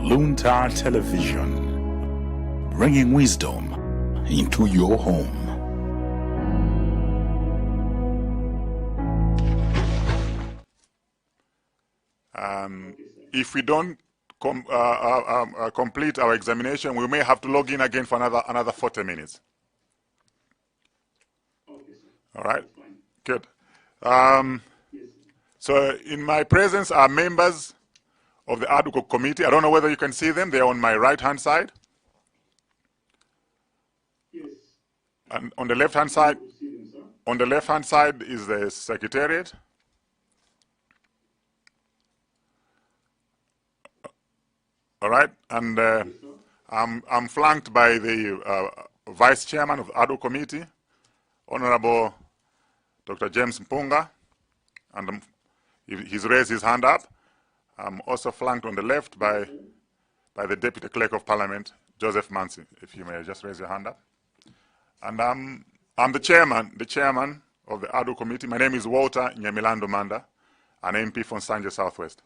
Luntha Television, bringing wisdom into your home. If we don't complete our examination, we may have to log in again for another 40 minutes. Okay, sir. All right? That's fine. Good. Yes, sir. So in my presence are members of the Hoc Committe. I don't know whether you can see them. They're on my right-hand side. Yes. And on the left-hand side, You see them, sir. on the left-hand side is the Secretariat. All right? And Yes, sir. I'm flanked by the Vice Chairman of the Hoc Committe, Honorable Dr. James Mpunga, and he's raised his hand up. I'm also flanked on the left by the Deputy Clerk of Parliament, Joseph Mansi. If you may just raise your hand up. And I'm the chairman of the Hoc Committe. My name is Walter Nyamilando Manda, an MP from Sanje Southwest.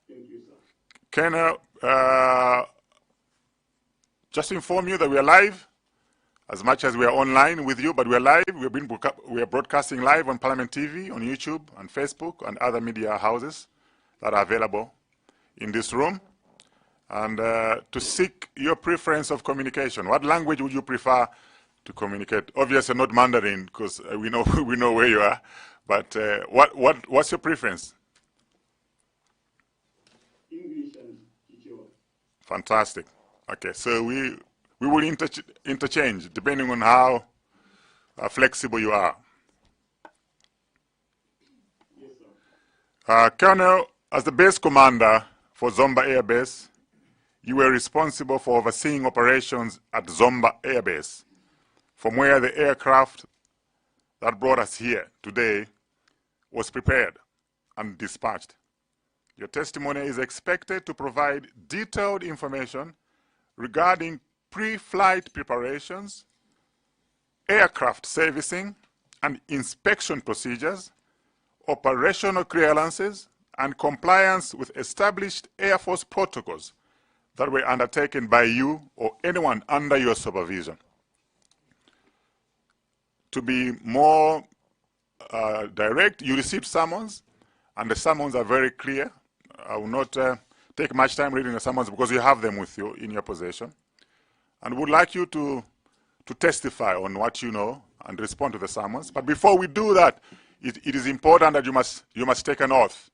Thank you, sir. Colonel, just to inform you that we are live, as much as we are online with you, but we are live. We are broadcasting live on Parliament TV, on YouTube, on Facebook, and other media houses that are available in this room. And to seek your preference of communication, what language would you prefer to communicate? Obviously not Mandarin, because we know where you are. But what's your preference? English and Chichewa. Fantastic. Okay, so we will interchange depending on how flexible you are. Yes, sir. Colonel, as the base commander for Zomba Air Base, you were responsible for overseeing operations at Zomba Air Base, from where the aircraft that brought us here today was prepared and dispatched. Your testimony is expected to provide detailed information regarding pre-flight preparations, aircraft servicing and inspection procedures, operational clearances, and compliance with established Air Force protocols that were undertaken by you or anyone under your supervision. To be more direct, you received summons, and the summons are very clear. I will not take much time reading the summons because you have them with you in your possession. And would like you to testify on what you know and respond to the summons. But before we do that, it is important that you must take an oath.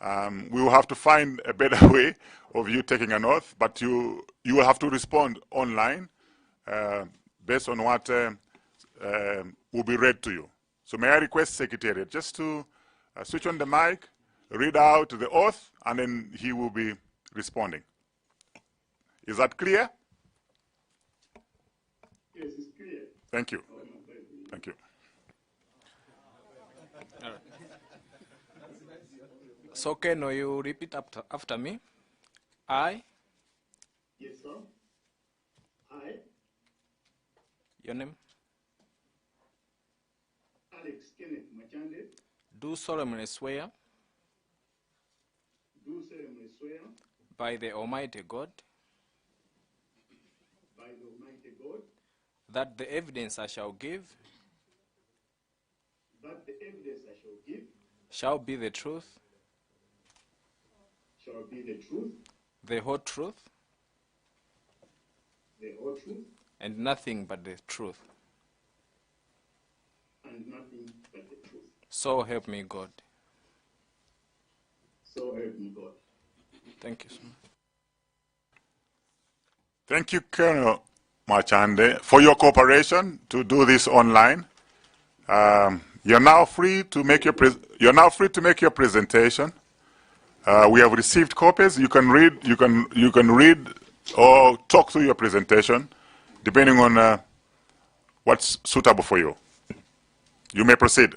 We will have to find a better way of you taking an oath, but you will have to respond online based on what will be read to you. So may I request Secretariat just to switch on the mic, read out the oath, and then he will be responding. Is that clear? Yes, it's clear. Thank you. Thank you. So can you repeat after me? I. Yes, sir. I, Your name? Alex Kenneth Machande, Do solemnly swear do solemnly swear by the Almighty God by the Almighty God that the evidence I shall give that the evidence I shall give shall be the truth, shall be the truth, the whole truth, the whole truth, and nothing but the truth. and nothing but the truth. So help me God. So help me God. Thank you so much. Thank you, Colonel Machande, for your cooperation to do this online. You're now free to make your presentation. We have received copies. You can read. You can read or talk through your presentation, depending on what's suitable for you. You may proceed.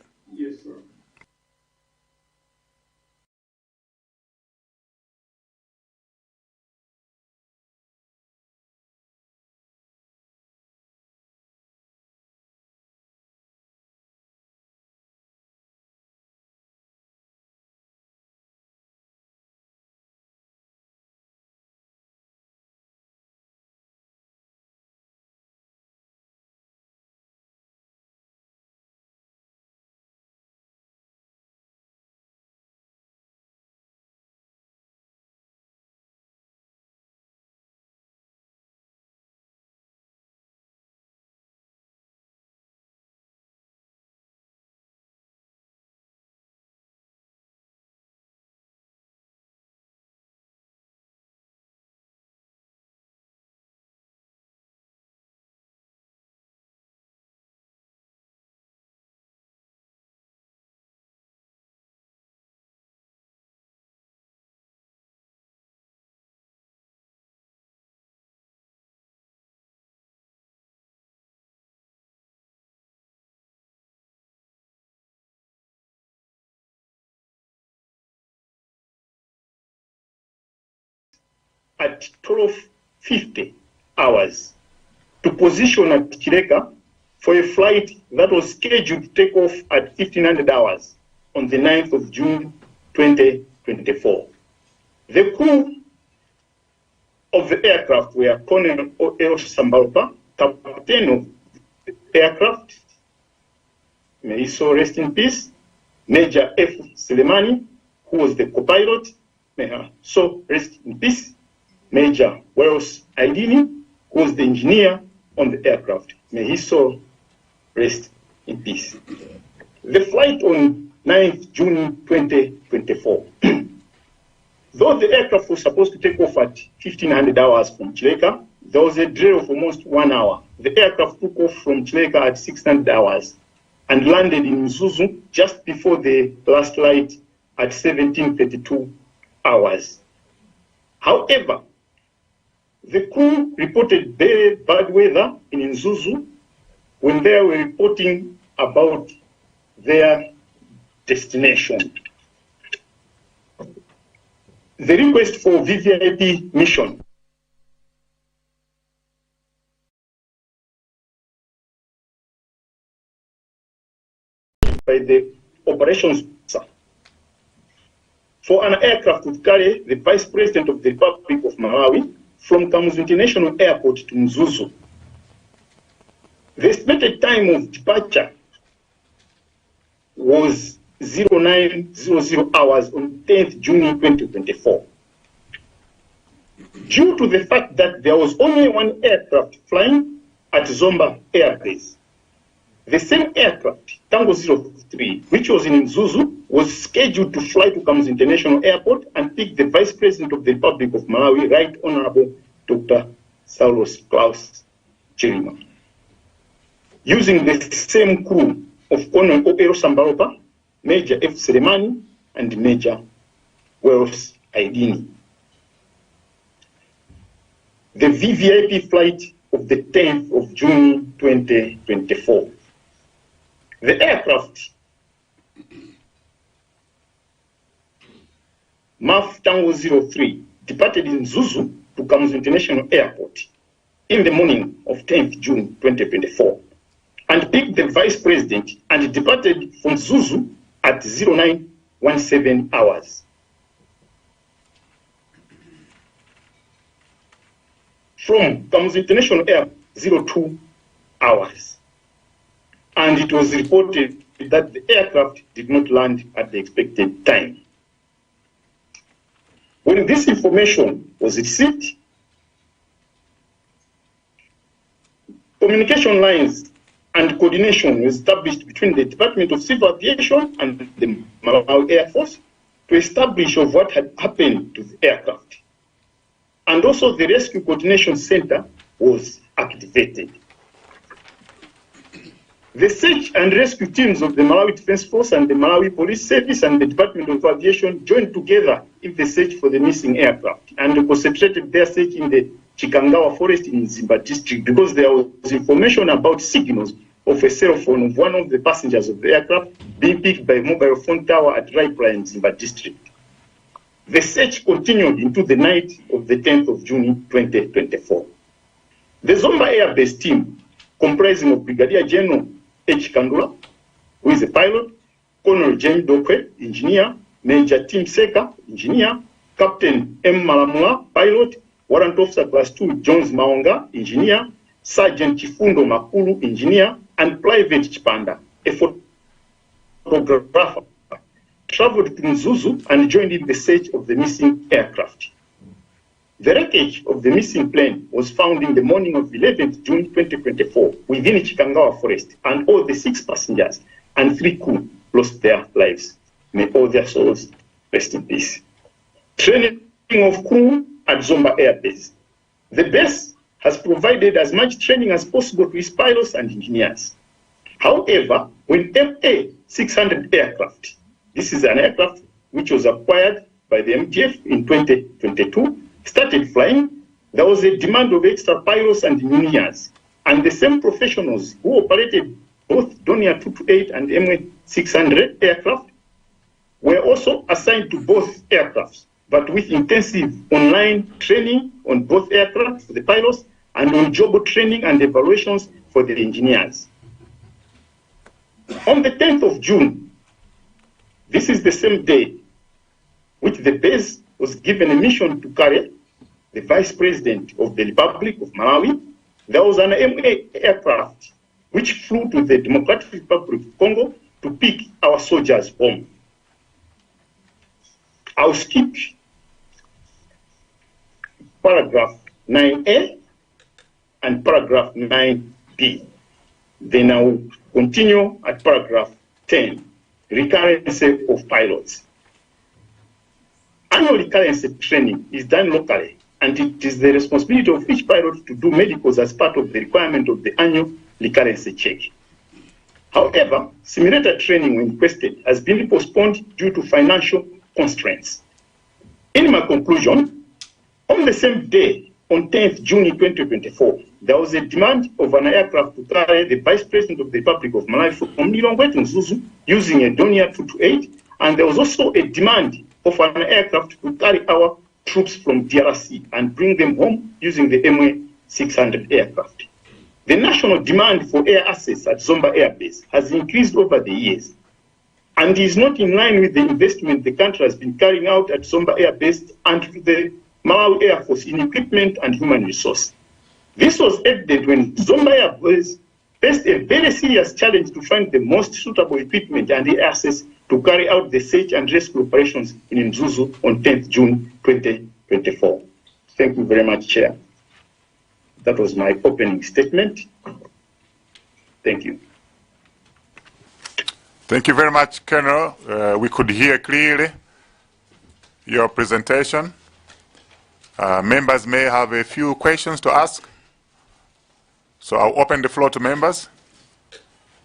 at 12:50 hours to position at Chileka for a flight that was scheduled to take off at 1500 hours on the 9th of June 2024. The crew of the aircraft were Colonel O.L. Sambarupa, captain of the aircraft, may he so rest in peace, Major F. Selemani, who was the co-pilot, may he so rest in peace, Major Wells Aidini, who was the engineer on the aircraft, may he so rest in peace. The flight on 9th June 2024. Though the aircraft was supposed to take off at 1500 hours from Chileka, there was a delay of almost 1 hour. The aircraft took off from Chileka at 600 hours and landed in Mzuzu just before the last light at 1732 hours. However, the crew reported very bad weather in Mzuzu when they were reporting about their destination. The request for VVIP mission by the operations officer for an aircraft to carry the Vice President of the Republic of Malawi from Kamuzu International Airport to Mzuzu. The estimated time of departure was 0900 hours on 10th June 2024. Due to the fact that there was only one aircraft flying at Zomba Air Base, the same aircraft, Tango 03, which was in Mzuzu, was scheduled to fly to Kamuzu International Airport and pick the Vice President of the Republic of Malawi, Right Honorable Dr. Saulos Klaus Chilima, using the same crew of Colonel O.L. Sambaropa, Major F. Selemani, and Major Wells Aidini. The VVIP flight of the 10th of June 2024. The aircraft, MAF Tango 03, departed in Zuzu to Kamuzu International Airport in the morning of 10th June 2024 and picked the Vice President and departed from Zuzu at 0917 hours. From Kamuzu International Airport, 02 hours. And it was reported that the aircraft did not land at the expected time. When this information was received, communication lines and coordination was established between the Department of Civil Aviation and the Malawi Air Force to establish of what had happened to the aircraft. And also the Rescue Coordination Center was activated. The search and rescue teams of the Malawi Defense Force and the Malawi Police Service and the Department of Aviation joined together in the search for the missing aircraft and concentrated their search in the Chikangawa Forest in Zimba district because there was information about signals of a cell phone of one of the passengers of the aircraft being picked by a mobile phone tower at Raipla in Zimba district. The search continued into the night of the 10th of June 2024. The Zomba Air Base team, comprising of Brigadier General H. Kandula, who is a pilot, Colonel James Dokwe, engineer, Major Tim Seka, engineer, Captain M. Malamula, pilot, Warrant Officer Class 2 Jones Maonga, engineer, Sergeant Chifundo Makulu, engineer, and Private Chipanda, a photographer, traveled to Mzuzu and joined in the search of the missing aircraft. The wreckage of the missing plane was found in the morning of 11th June 2024 within Chikangawa Forest, and all the 6 passengers and 3 crew lost their lives. May all their souls rest in peace. Training of crew at Zomba Air Base. The base has provided as much training as possible to its pilots and engineers. However, when MA-600 aircraft, this is an aircraft which was acquired by the MGF in 2022, started flying, there was a demand of extra pilots and engineers, and the same professionals who operated both Donia 228 and MA-600 aircraft were also assigned to both aircrafts but with intensive online training on both aircraft for the pilots and on-job training and evaluations for the engineers. On the 10th of June, this is the same day which the base was given a mission to carry the Vice President of the Republic of Malawi. There was an MA aircraft which flew to the Democratic Republic of Congo to pick our soldiers home. I'll skip paragraph 9A and paragraph 9B. Then I will continue at paragraph 10, recurrency of pilots. Annual recurrency training is done locally, and it is the responsibility of each pilot to do medicals as part of the requirement of the annual recurrency check. However, simulator training when requested has been postponed due to financial constraints. In my conclusion, on the same day, on 10th June 2024, there was a demand of an aircraft to carry the Vice President of the Republic of Malawi from Lilongwe to Mzuzu using a Donia 228, and there was also a demand of an aircraft to carry our troops from DRC and bring them home using the MA600 aircraft. The national demand for air access at Zomba Air Base has increased over the years and is not in line with the investment the country has been carrying out at Zomba Air Base and to the Malawi Air Force in equipment and human resource. This was evident when Zomba Air Base faced a very serious challenge to find the most suitable equipment and air access to carry out the search and rescue operations in Mzuzu on 10th June 2024. Thank you very much, Chair. That was my opening statement. Thank you. Thank you very much, Colonel. We could hear clearly your presentation. Members may have a few questions to ask. So I'll open the floor to members.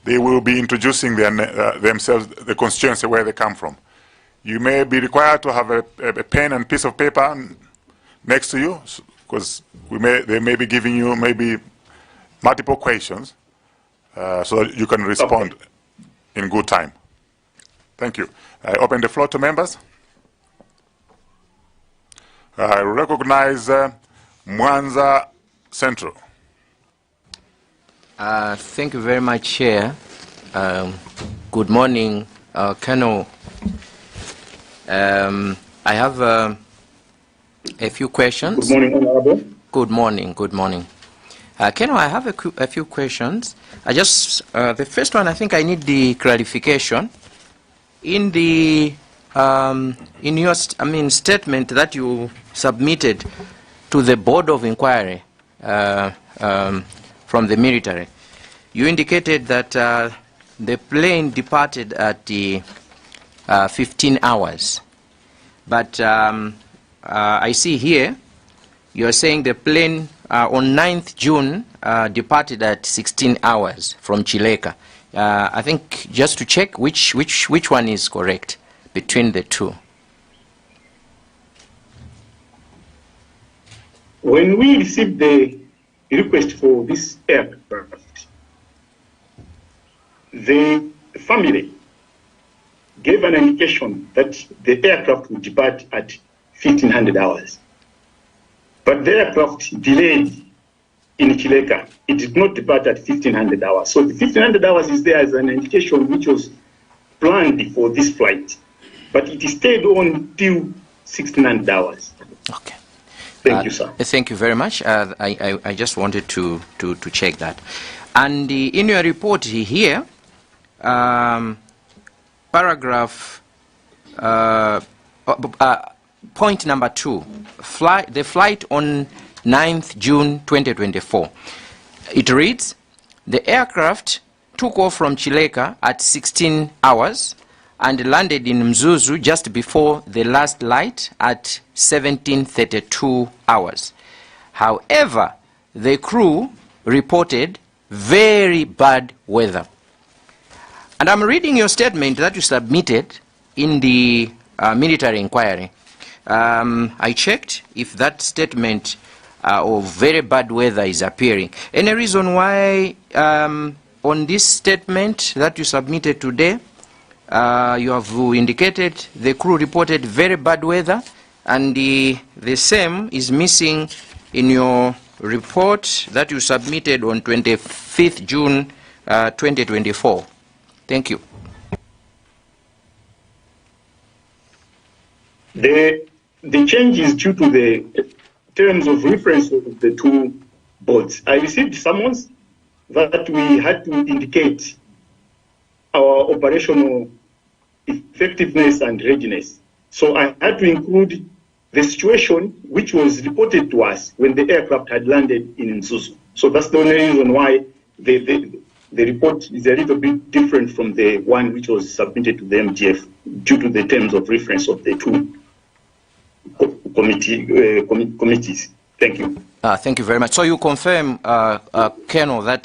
They will be introducing themselves, the constituency where they come from. You may be required to have a pen and piece of paper next to you, because they may be giving you maybe multiple questions, so that you can respond in good time. Thank you. I open the floor to members. I recognize Mwanza Central. Thank you very much, Chair. Good morning, Colonel. I have a few questions. Good morning, Honorable. Good morning. Good morning. Colonel, I have a few questions. The first one, I think I need the clarification. In the in your statement that you submitted to the Board of Inquiry from the military, you indicated that the plane departed at 15 hours. But I see here you're saying the plane on 9th June departed at 16 hours from Chileka. I think just to check which one is correct between the two. When we received the request for this aircraft, the family gave an indication that the aircraft would depart at 1500 hours. But the aircraft delayed in Chileka. It did not depart at 1500 hours. So the 1500 hours is there as an indication which was planned for this flight. But it stayed on till 1600 hours. Okay. Thank you, sir. Thank you very much. I just wanted to check that. And in your report here, paragraph point number 2, the flight on 9th June 2024. It reads, the aircraft took off from Chileka at 16 hours and landed in Mzuzu just before the last light at 17:32 hours. However, the crew reported very bad weather. And I'm reading your statement that you submitted in the military inquiry. I checked if that statement of very bad weather is appearing. Any reason why on this statement that you submitted today, you have indicated the crew reported very bad weather and the same is missing in your report that you submitted on 25th June 2024. Thank you. The change is due to the terms of reference of the two boards. I received summons that we had to indicate our operational effectiveness and readiness. So I had to include the situation which was reported to us when the aircraft had landed in Nzuzu. So that's the only reason why the report is a little bit different from the one which was submitted to the MGF due to the terms of reference of the two committees. Thank you. Thank you very much. So you confirm, Colonel, that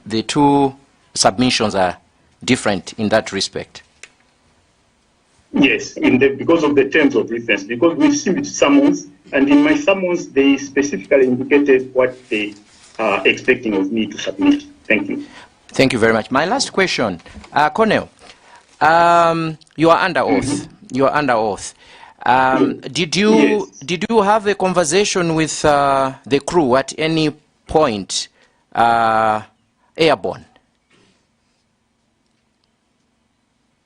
the two submissions are different in that respect? Yes, because of the terms of reference, because we've received summons, and in my summons, they specifically indicated what they are expecting of me to submit. Thank you. Thank you very much. My last question, Colonel, you are under oath. You are under oath. Did you have a conversation with the crew at any point airborne?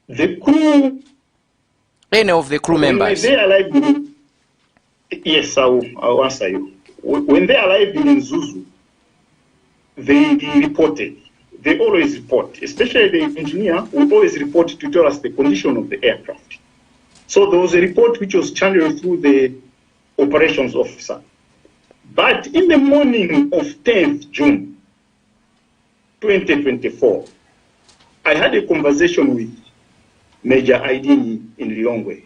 The crew. Any of the crew members? When they arrived, yes, I'll answer you. When they arrived in Nzuzu, they reported. They always report, especially the engineer will always report to tell us the condition of the aircraft. So there was a report which was channeled through the operations officer. But in the morning of 10th June 2024, I had a conversation with Major Idini in Lilongwe.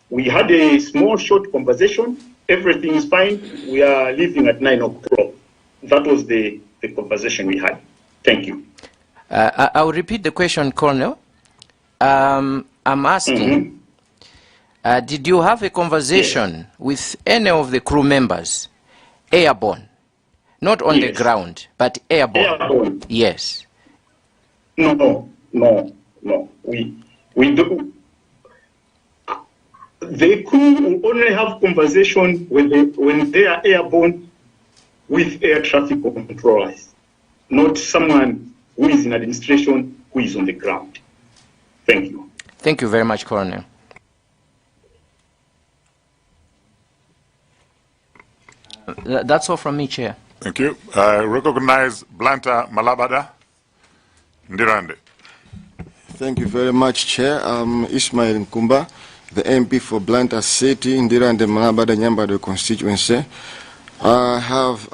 We had a small, short conversation. Everything is fine. We are leaving at 9 o'clock. That was the conversation we had. Thank you. I'll repeat the question, Colonel. I'm asking, did you have a conversation with any of the crew members, airborne? Not on the ground, but airborne? Airborne. Yes. No. We do. The crew will only have conversation when they are airborne with air traffic controllers, not someone who is in administration who is on the ground. Thank you. Thank you very much, Colonel. That's all from me, Chair. Thank you. I recognize Luntha Malabada Ndirande. Thank you very much, Chair. Ismail Nkumba, the MP for Luntha City, Ndirande Malabada Nyambado constituency. I have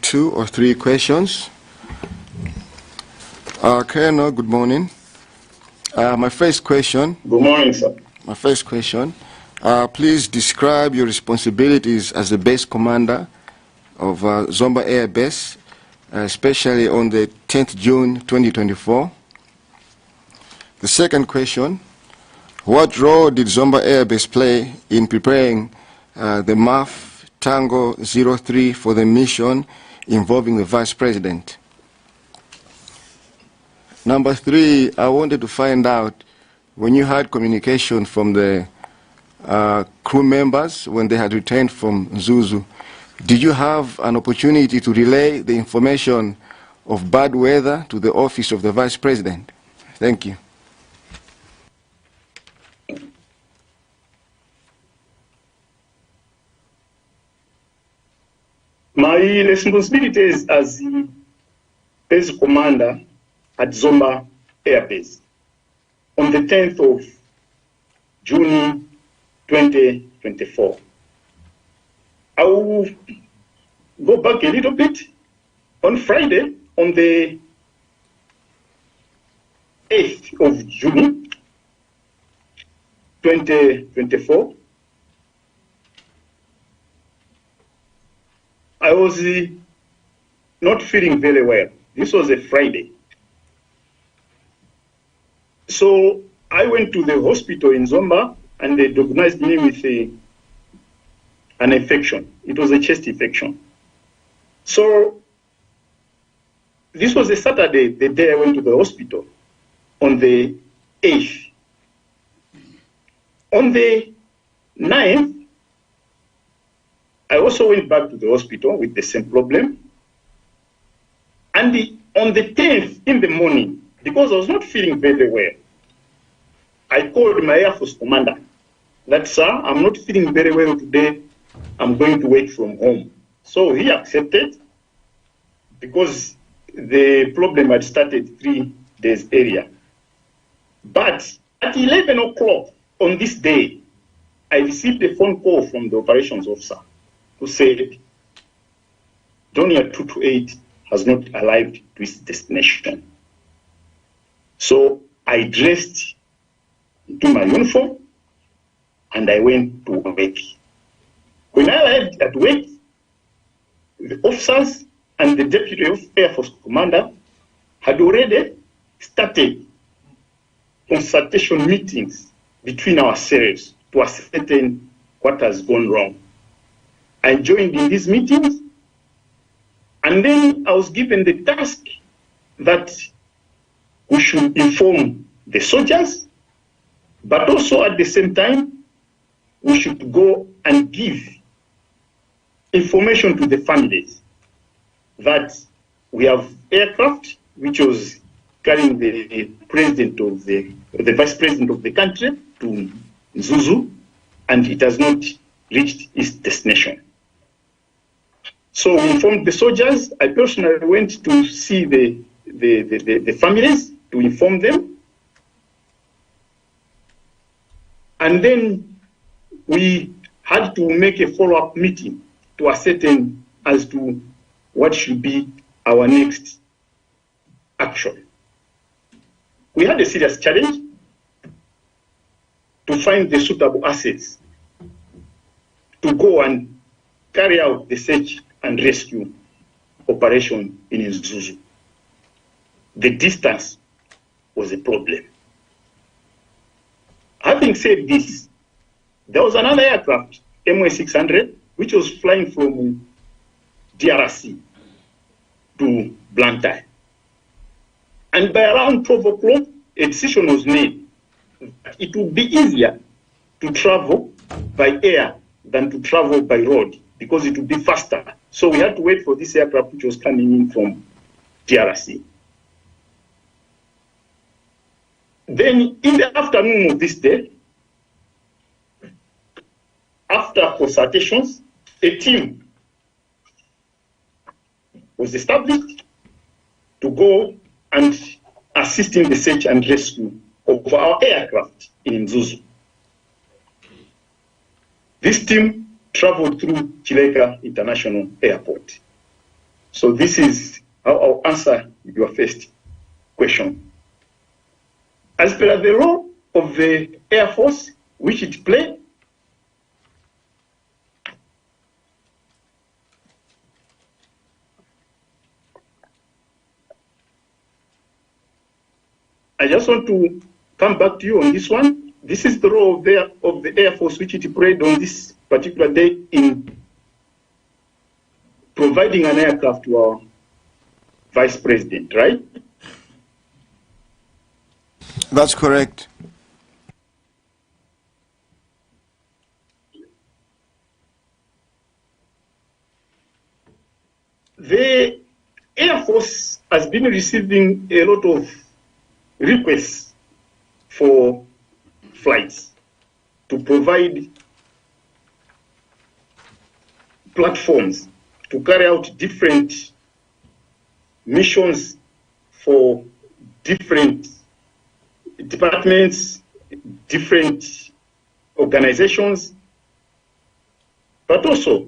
2 or 3 questions. Colonel, good morning. My first question. Good morning, sir. My first question. Please describe your responsibilities as the base commander of Zomba Air Base, especially on the 10th June 2024. The second question. What role did Zomba Air Base play in preparing the MAF Tango 03 for the mission involving the Vice President? Number 3, I wanted to find out when you had communication from the crew members when they had returned from Nzuzu, did you have an opportunity to relay the information of bad weather to the office of the Vice President? Thank you. My responsibilities as the base commander at Zomba Air Base on the 10th of June 2024. I will go back a little bit. On Friday, on the 8th of June 2024, I was not feeling very well. This was a Friday. So I went to the hospital in Zomba and they diagnosed me with an infection. It was a chest infection. So this was a Saturday, the day I went to the hospital on the 8th On the 9th, I also went back to the hospital with the same problem. And on the 10th in the morning, because I was not feeling very well, I called my Air Force commander that, sir, I'm not feeling very well today. I'm going to work from home. So he accepted because the problem had started 3 days earlier. But at 11 o'clock on this day, I received a phone call from the operations officer who said, Junior 228 has not arrived to its destination. So I dressed into my uniform and I went to work. When I arrived at work, the officers and the Deputy Air Force Commander had already started consultation meetings between ourselves to ascertain what has gone wrong. I joined in these meetings, and then I was given the task that we should inform the soldiers, but also at the same time, we should go and give information to the families that we have aircraft which was carrying the president of the vice president of the country to Zuzu, and it has not reached its destination. So we informed the soldiers. I personally went to see the families to inform them. And then we had to make a follow-up meeting to ascertain as to what should be our next action. We had a serious challenge to find the suitable assets to go and carry out the search and rescue operation in Zuzu. The distance was a problem. Having said this, there was another aircraft, MA600, which was flying from DRC to Luntha. And by around 12 o'clock, a decision was made that it would be easier to travel by air than to travel by road because it would be faster. So we had to wait for this aircraft which was coming in from DRC. Then in the afternoon of this day, after consultations, a team was established to go and assist in the search and rescue of our aircraft in Zuzu. This team traveled through Chileka International Airport. So this is how I'll answer your first question. As per the role of the Air Force, which it played, I just want to come back to you on this one. This is the role of the Air Force which it played on this particular day in providing an aircraft to our Vice President, right? That's correct. The Air Force has been receiving a lot of requests for flights to provide platforms to carry out different missions for different departments, different organizations, but also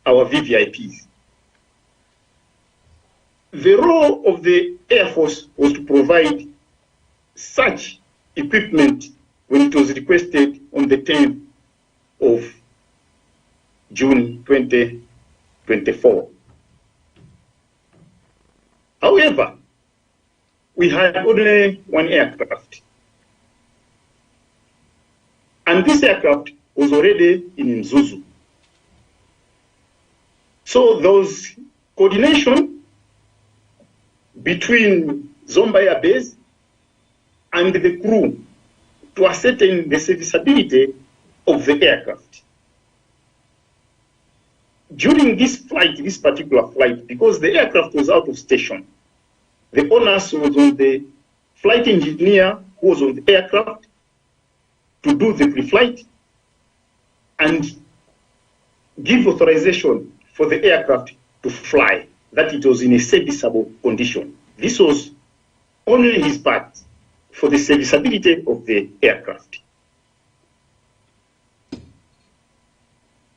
our VVIPs. The role of the Air Force was to provide such equipment when it was requested on the 10th of June 2024. However, we had only one aircraft. And this aircraft was already in Zuzu. So there was coordination between Zomba Air Base and the crew to ascertain the serviceability of the aircraft. During this flight, this particular flight, because the aircraft was out of station, the onus was on the flight engineer who was on the aircraft to do the pre-flight and give authorization for the aircraft to fly, that it was in a serviceable condition. This was only his part for the serviceability of the aircraft.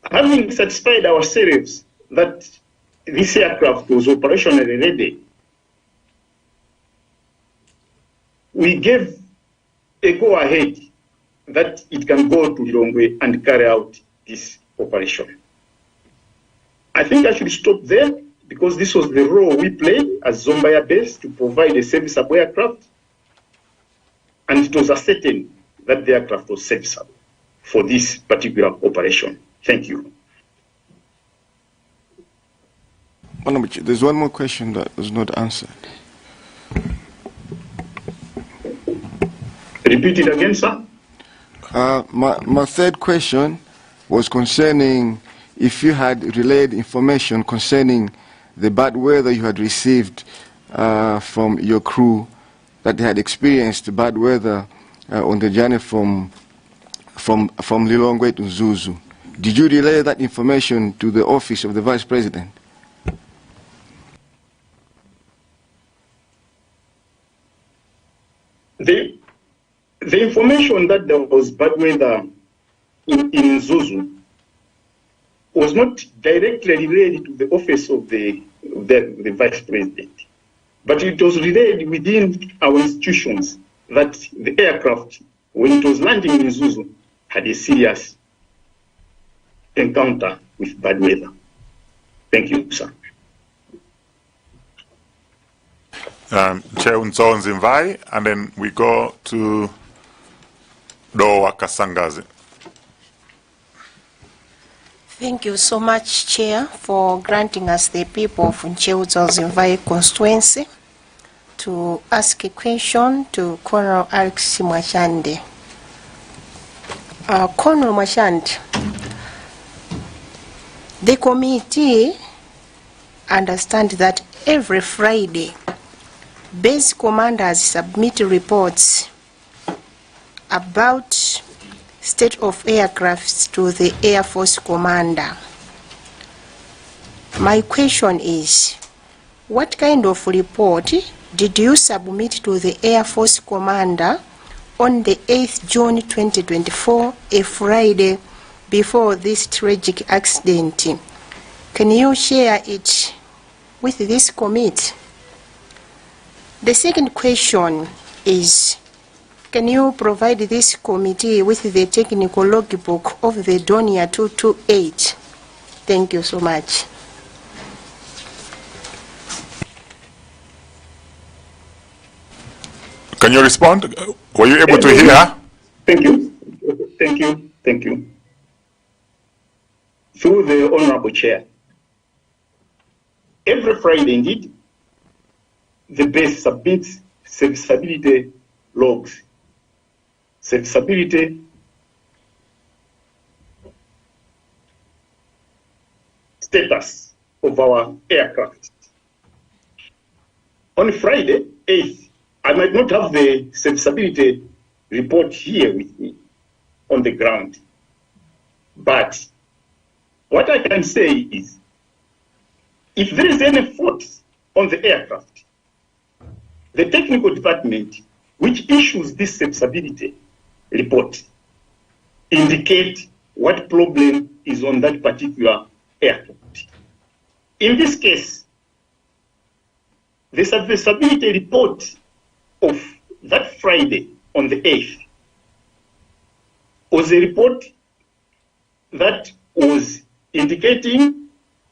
Having satisfied ourselves that this aircraft was operationally ready, we gave a go-ahead that it can go to Lilongwe and carry out this operation. I think I should stop there because this was the role we played as Zomba Air Base to provide a serviceable aircraft, and it was ascertained that the aircraft was serviceable for this particular operation. Thank you. There's one more question that was not answered. Repeat it again, sir. My third question was concerning if you had relayed information concerning the bad weather you had received from your crew, that they had experienced bad weather on the journey from Lilongwe to Zuzu. Did you relay that information to the office of the Vice President? The information that there was bad weather in Zuzu was not directly related to the office of the Vice President, but it was relayed within our institutions that the aircraft, when it was landing in Zuzu, had a serious encounter with bad weather. Thank you, sir. Chair Nzonzi, and then we go to Dowa Kasangazi. Thank you so much, Chair, for granting us, the people of Nzonzi constituency, to ask a question to Colonel Alex Mwashande. Colonel Mwashande, the committee understands that every Friday, base commanders submit reports about state of aircrafts to the Air Force commander. My question is, what kind of report did you submit to the Air Force commander on the 8th June 2024, a Friday before this tragic accident? Can you share it with this committee? The second question is, can you provide this committee with the technical logbook of the Donia 228? Thank you so much. Can you respond? Were you able to hear? Thank you. Thank you. Thank you. Through the Honorable Chair, every Friday, indeed, the base submits serviceability logs, serviceability status of our aircraft. On Friday, 8th, I might not have the serviceability report here with me on the ground, but what I can say is, if there is any fault on the aircraft, the technical department which issues this serviceability report indicate what problem is on that particular aircraft. In this case, the serviceability report of that Friday on the 8th was a report that was indicating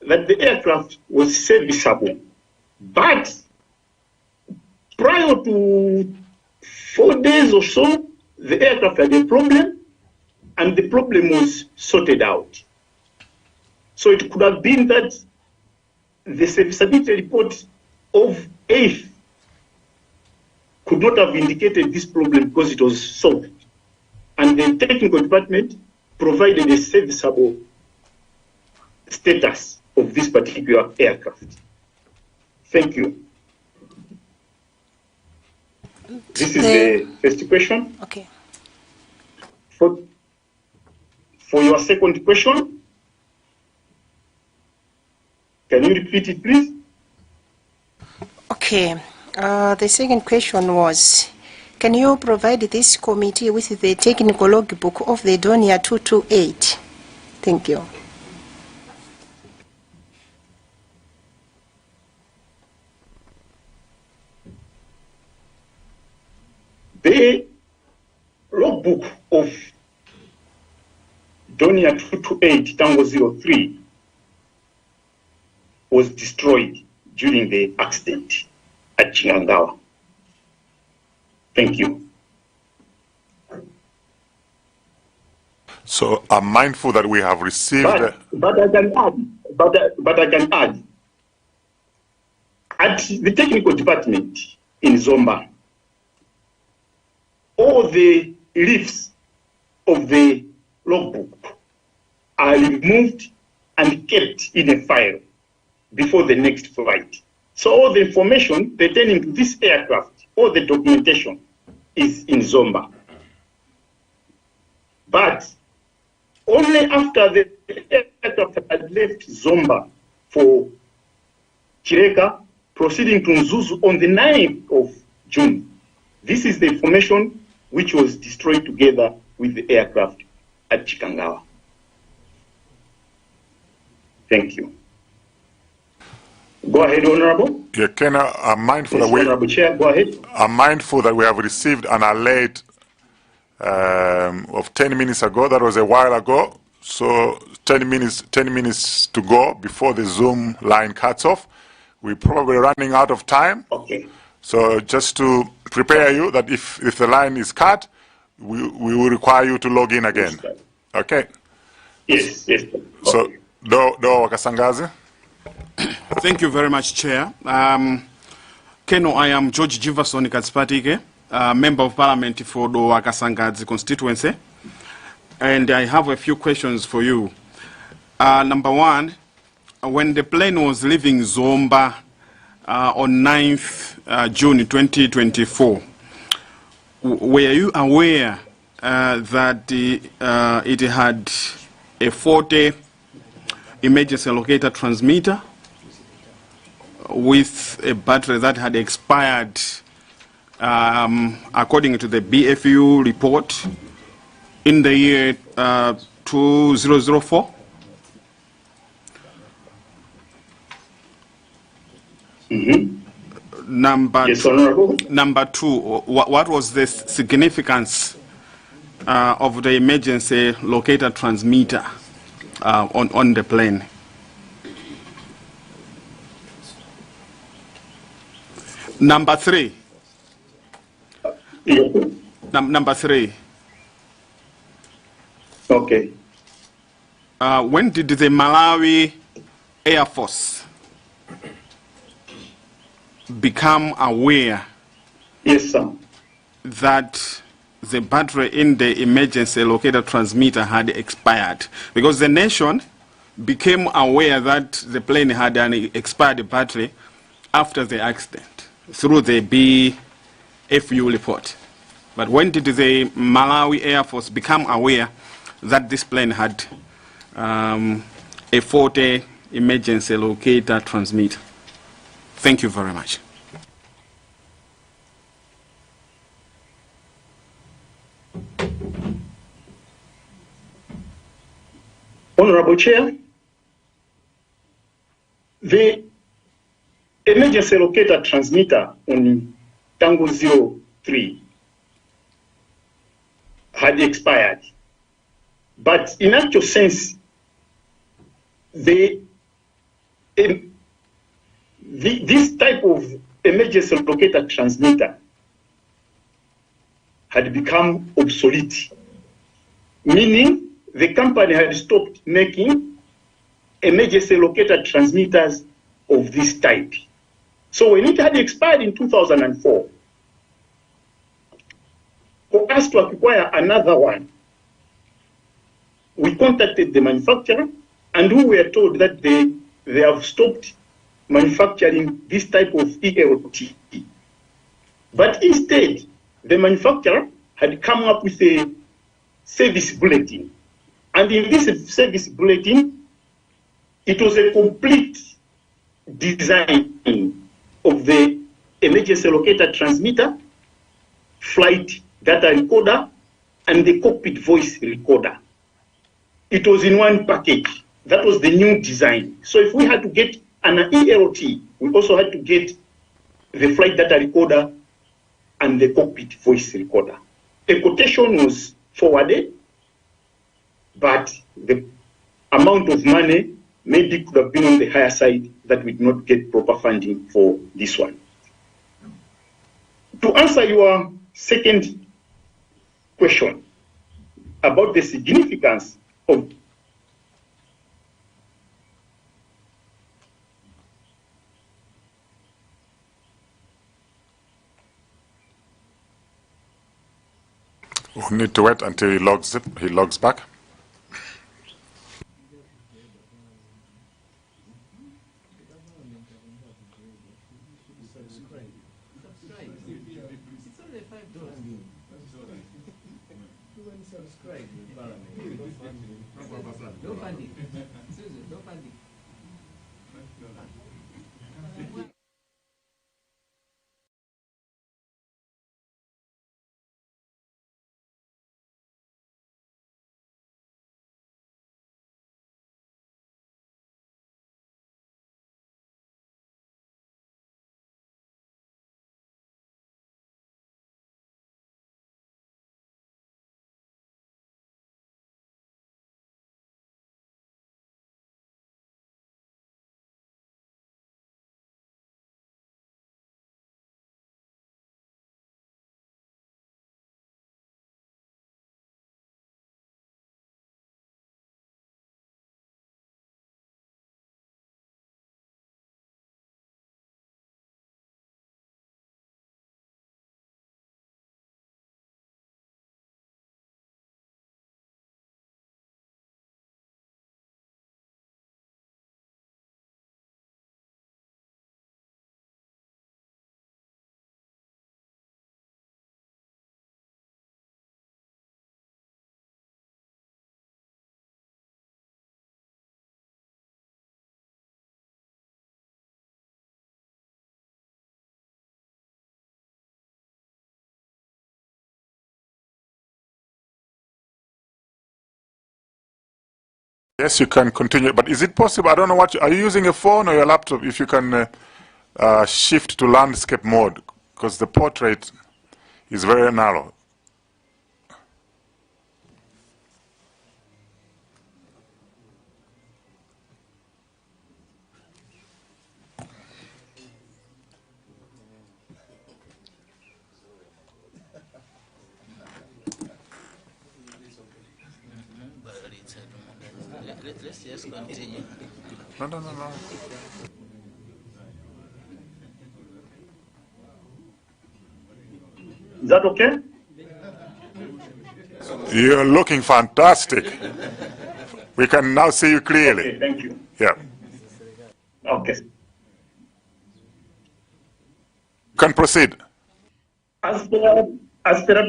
that the aircraft was serviceable, but prior to 4 days or so, the aircraft had a problem, and the problem was sorted out. So it could have been that the serviceability report of 8th could not have indicated this problem because it was solved. and the technical department provided a serviceable status of this particular aircraft. Thank you. This is the first question. Okay. For your second question, can you repeat it, please? Okay. The second question was, can you provide this committee with the technical logbook of the Dornier 228? Thank you. The logbook of Dornier 228 Tango 03 was destroyed during the accident at Chingangawa. Thank you. So I'm mindful that we have received. But I can add. At the technical department in Zomba, all the leaves of the logbook are removed and kept in a file before the next flight. So all the information pertaining to this aircraft, all the documentation is in Zomba. But only after the aircraft had left Zomba for Chireka, proceeding to Nzuzu on the 9th of June. This is the information which was destroyed together with the aircraft at Chikangawa. Thank you. Go ahead, Honorable. Yeah, Ken, I'm mindful Yes, that Honorable Chair, go ahead. I'm mindful that we have received an alert of 10 minutes ago. That was a while ago. So 10 minutes to go before the Zoom line cuts off. We're probably running out of time. Okay. So just to prepare you that if the line is cut, we will require you to log in again. Okay. Yes, yes. Okay. So, Do Wakasangazi. Thank you very much, Chair. Keno, I am George Jiverson Katspatike, Member of Parliament for the Wakasangazi constituency, and I have a few questions for you. Number one, when the plane was leaving Zomba on 9th June 2024, were you aware that it had a 40 emergency locator transmitter with a battery that had expired according to the BFU report in the year 2004? Mm-hmm. Number two, what was the significance of the emergency locator transmitter on the plane? Number three. Number three. Okay. When did the Malawi Air Force become aware, yes, sir, that the battery in the emergency locator transmitter had expired? Because the nation became aware that the plane had an expired battery after the accident through the BFU report. But when did the Malawi Air Force become aware that this plane had a 40 emergency locator transmitter? Thank you very much. Honorable Chair, the emergency locator transmitter on Tango 03 had expired. But in actual sense, this type of emergency locator transmitter had become obsolete, meaning the company had stopped making emergency locator transmitters of this type. So when it had expired in 2004, For us to acquire another one, we contacted the manufacturer and we were told that they have stopped manufacturing this type of ELT. But instead, the manufacturer had come up with a service bulletin. And in this service bulletin, it was a complete design of the emergency locator transmitter, flight data recorder, and the cockpit voice recorder. It was in one package. That was the new design. So if we had to get an ELT, we also had to get the flight data recorder and the cockpit voice recorder. A quotation was forwarded, but the amount of money maybe could have been on the higher side that we did not get proper funding for this one. To answer your second question about the significance of we need to wait until he logs back. Yes, you can continue, but is it possible? I don't know what are you using, a phone or your laptop? If you can shift to landscape mode, because the portrait is very narrow. Let's just continue. No. Is that okay? You're looking fantastic. We can now see you clearly. Okay, thank you. Yeah. Okay. You can proceed. As per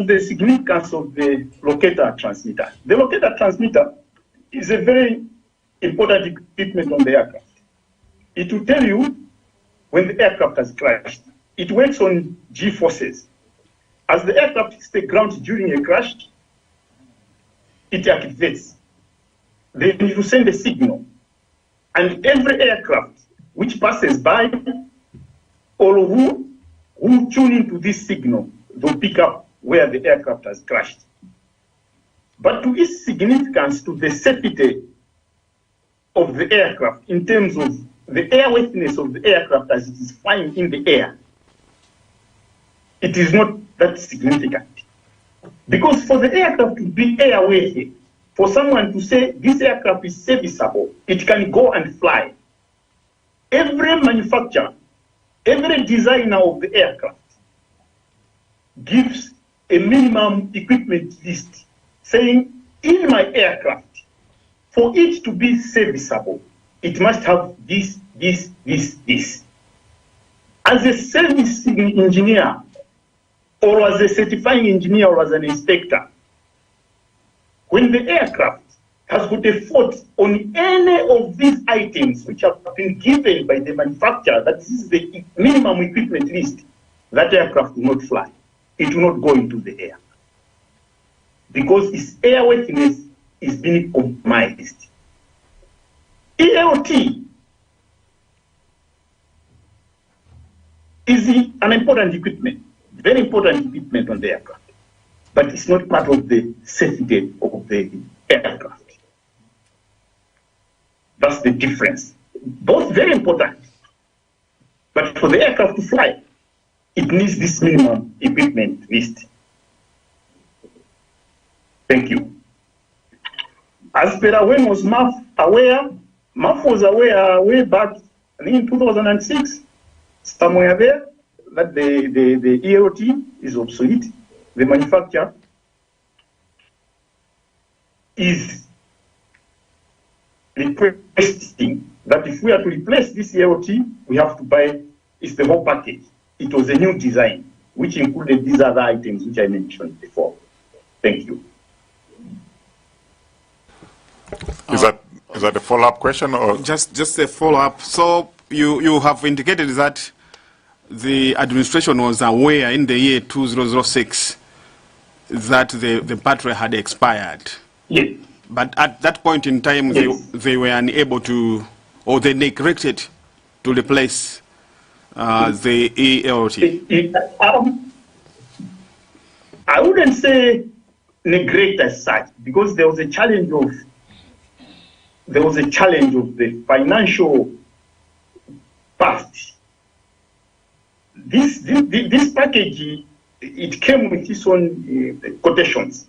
the significance of the locator transmitter, the locator transmitter is a very important equipment on the aircraft. It will tell you when the aircraft has crashed. It works on G forces. As the aircraft hits the ground during a crash, it activates. Then you send a signal. And every aircraft which passes by or who tune into this signal, they'll pick up where the aircraft has crashed. But to its significance to the safety of the aircraft in terms of the airworthiness of the aircraft as it is flying in the air, it is not that significant. Because for the aircraft to be airworthy, for someone to say this aircraft is serviceable, it can go and fly. Every manufacturer, every designer of the aircraft gives a minimum equipment list saying in my aircraft, for it to be serviceable, it must have this. As a servicing engineer, or as a certifying engineer, or as an inspector, when the aircraft has got a fault on any of these items which have been given by the manufacturer, that this is the minimum equipment list, that aircraft will not fly. It will not go into the air. Because its airworthiness is being compromised. ELT is an important equipment, very important equipment on the aircraft, but it's not part of the safety of the aircraft. That's the difference. Both very important, but for the aircraft to fly, it needs this minimum equipment list. Thank you. As per when was MAF aware? MAF was aware way back in 2006, somewhere there, that the ELT is obsolete. The manufacturer is requesting that if we are to replace this ELT, we have to buy, it's the whole package. It was a new design, which included these other items which I mentioned before. Thank you. Is that a follow-up question, or Just a follow-up. So you have indicated that the administration was aware in the year 2006 that the battery had expired. Yes. But at that point in time, Yes. they were unable to, or they neglected to replace the ELT. I wouldn't say neglect as such, because there was a challenge of the financial past. This package, it came with its own quotations.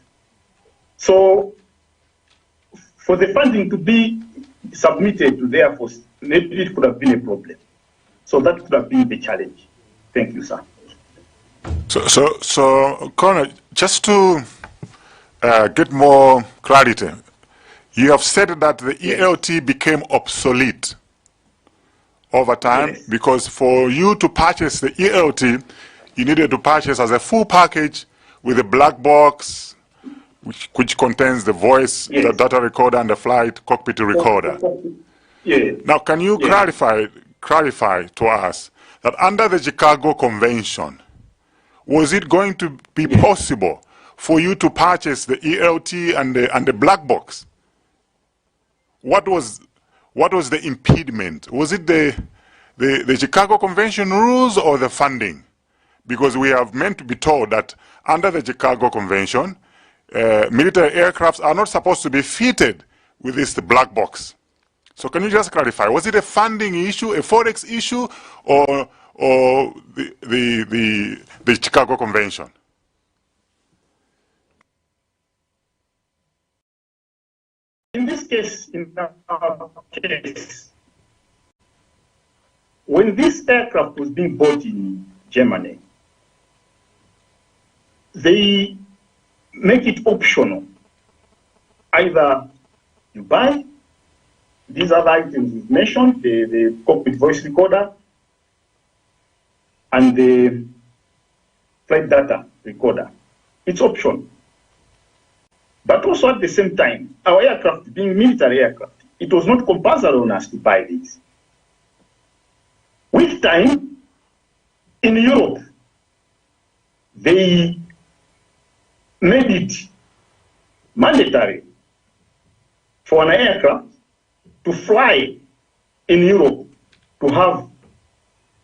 So for the funding to be submitted to the Air Force, maybe it could have been a problem. So that could have been the challenge. Thank you, sir. So Colonel, just to get more clarity, you have said that the ELT became obsolete over time, Yes. because for you to purchase the ELT, you needed to purchase as a full package with a black box, which contains the voice, Yes. the data recorder, and the flight cockpit recorder. Yeah. Now, can you Yeah. clarify to us that under the Chicago Convention, was it going to be possible for you to purchase the ELT and the black box? What was the impediment? Was it the Chicago Convention rules or the funding? Because we have meant to be told that under the Chicago Convention, military aircrafts are not supposed to be fitted with this black box. So can you just clarify, was it a funding issue, a Forex issue, or the Chicago Convention? In this case, when this aircraft was being bought in Germany, they make it optional. Either you buy these other items we've mentioned, the cockpit voice recorder and the flight data recorder. It's optional. But also at the same time, our aircraft being military aircraft, it was not compulsory on us to buy these. With time, in Europe, they made it mandatory for an aircraft to fly in Europe to have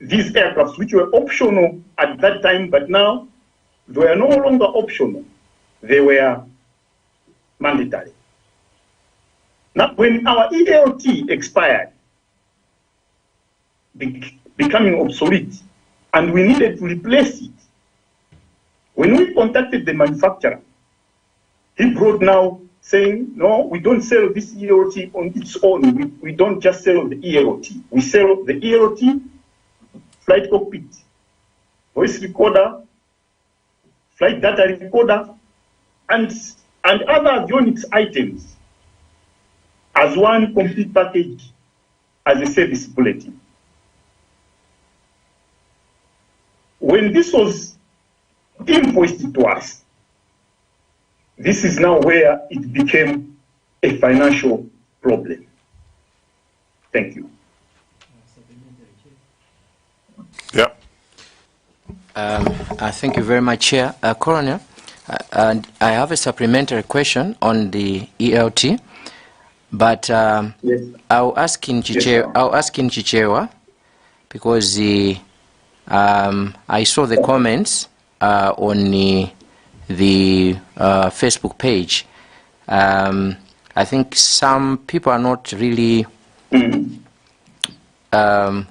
these aircrafts, which were optional at that time, but now they were no longer optional. They were mandatory. Now, when our ELT expired, becoming obsolete, and we needed to replace it, when we contacted the manufacturer, he brought now saying, no, we don't sell this ELT on its own. We don't just sell the ELT. We sell the ELT, flight cockpit, voice recorder, flight data recorder, and other avionics items as one complete package as a service bulletin. When this was invoiced to us, this is now where it became a financial problem. Thank you. Yeah. Thank you very much, Chair. Coroner, I have a supplementary question on the ELT, but Yes. I'll ask in Chichewa because I saw the comments on the Facebook page. I think some people are not really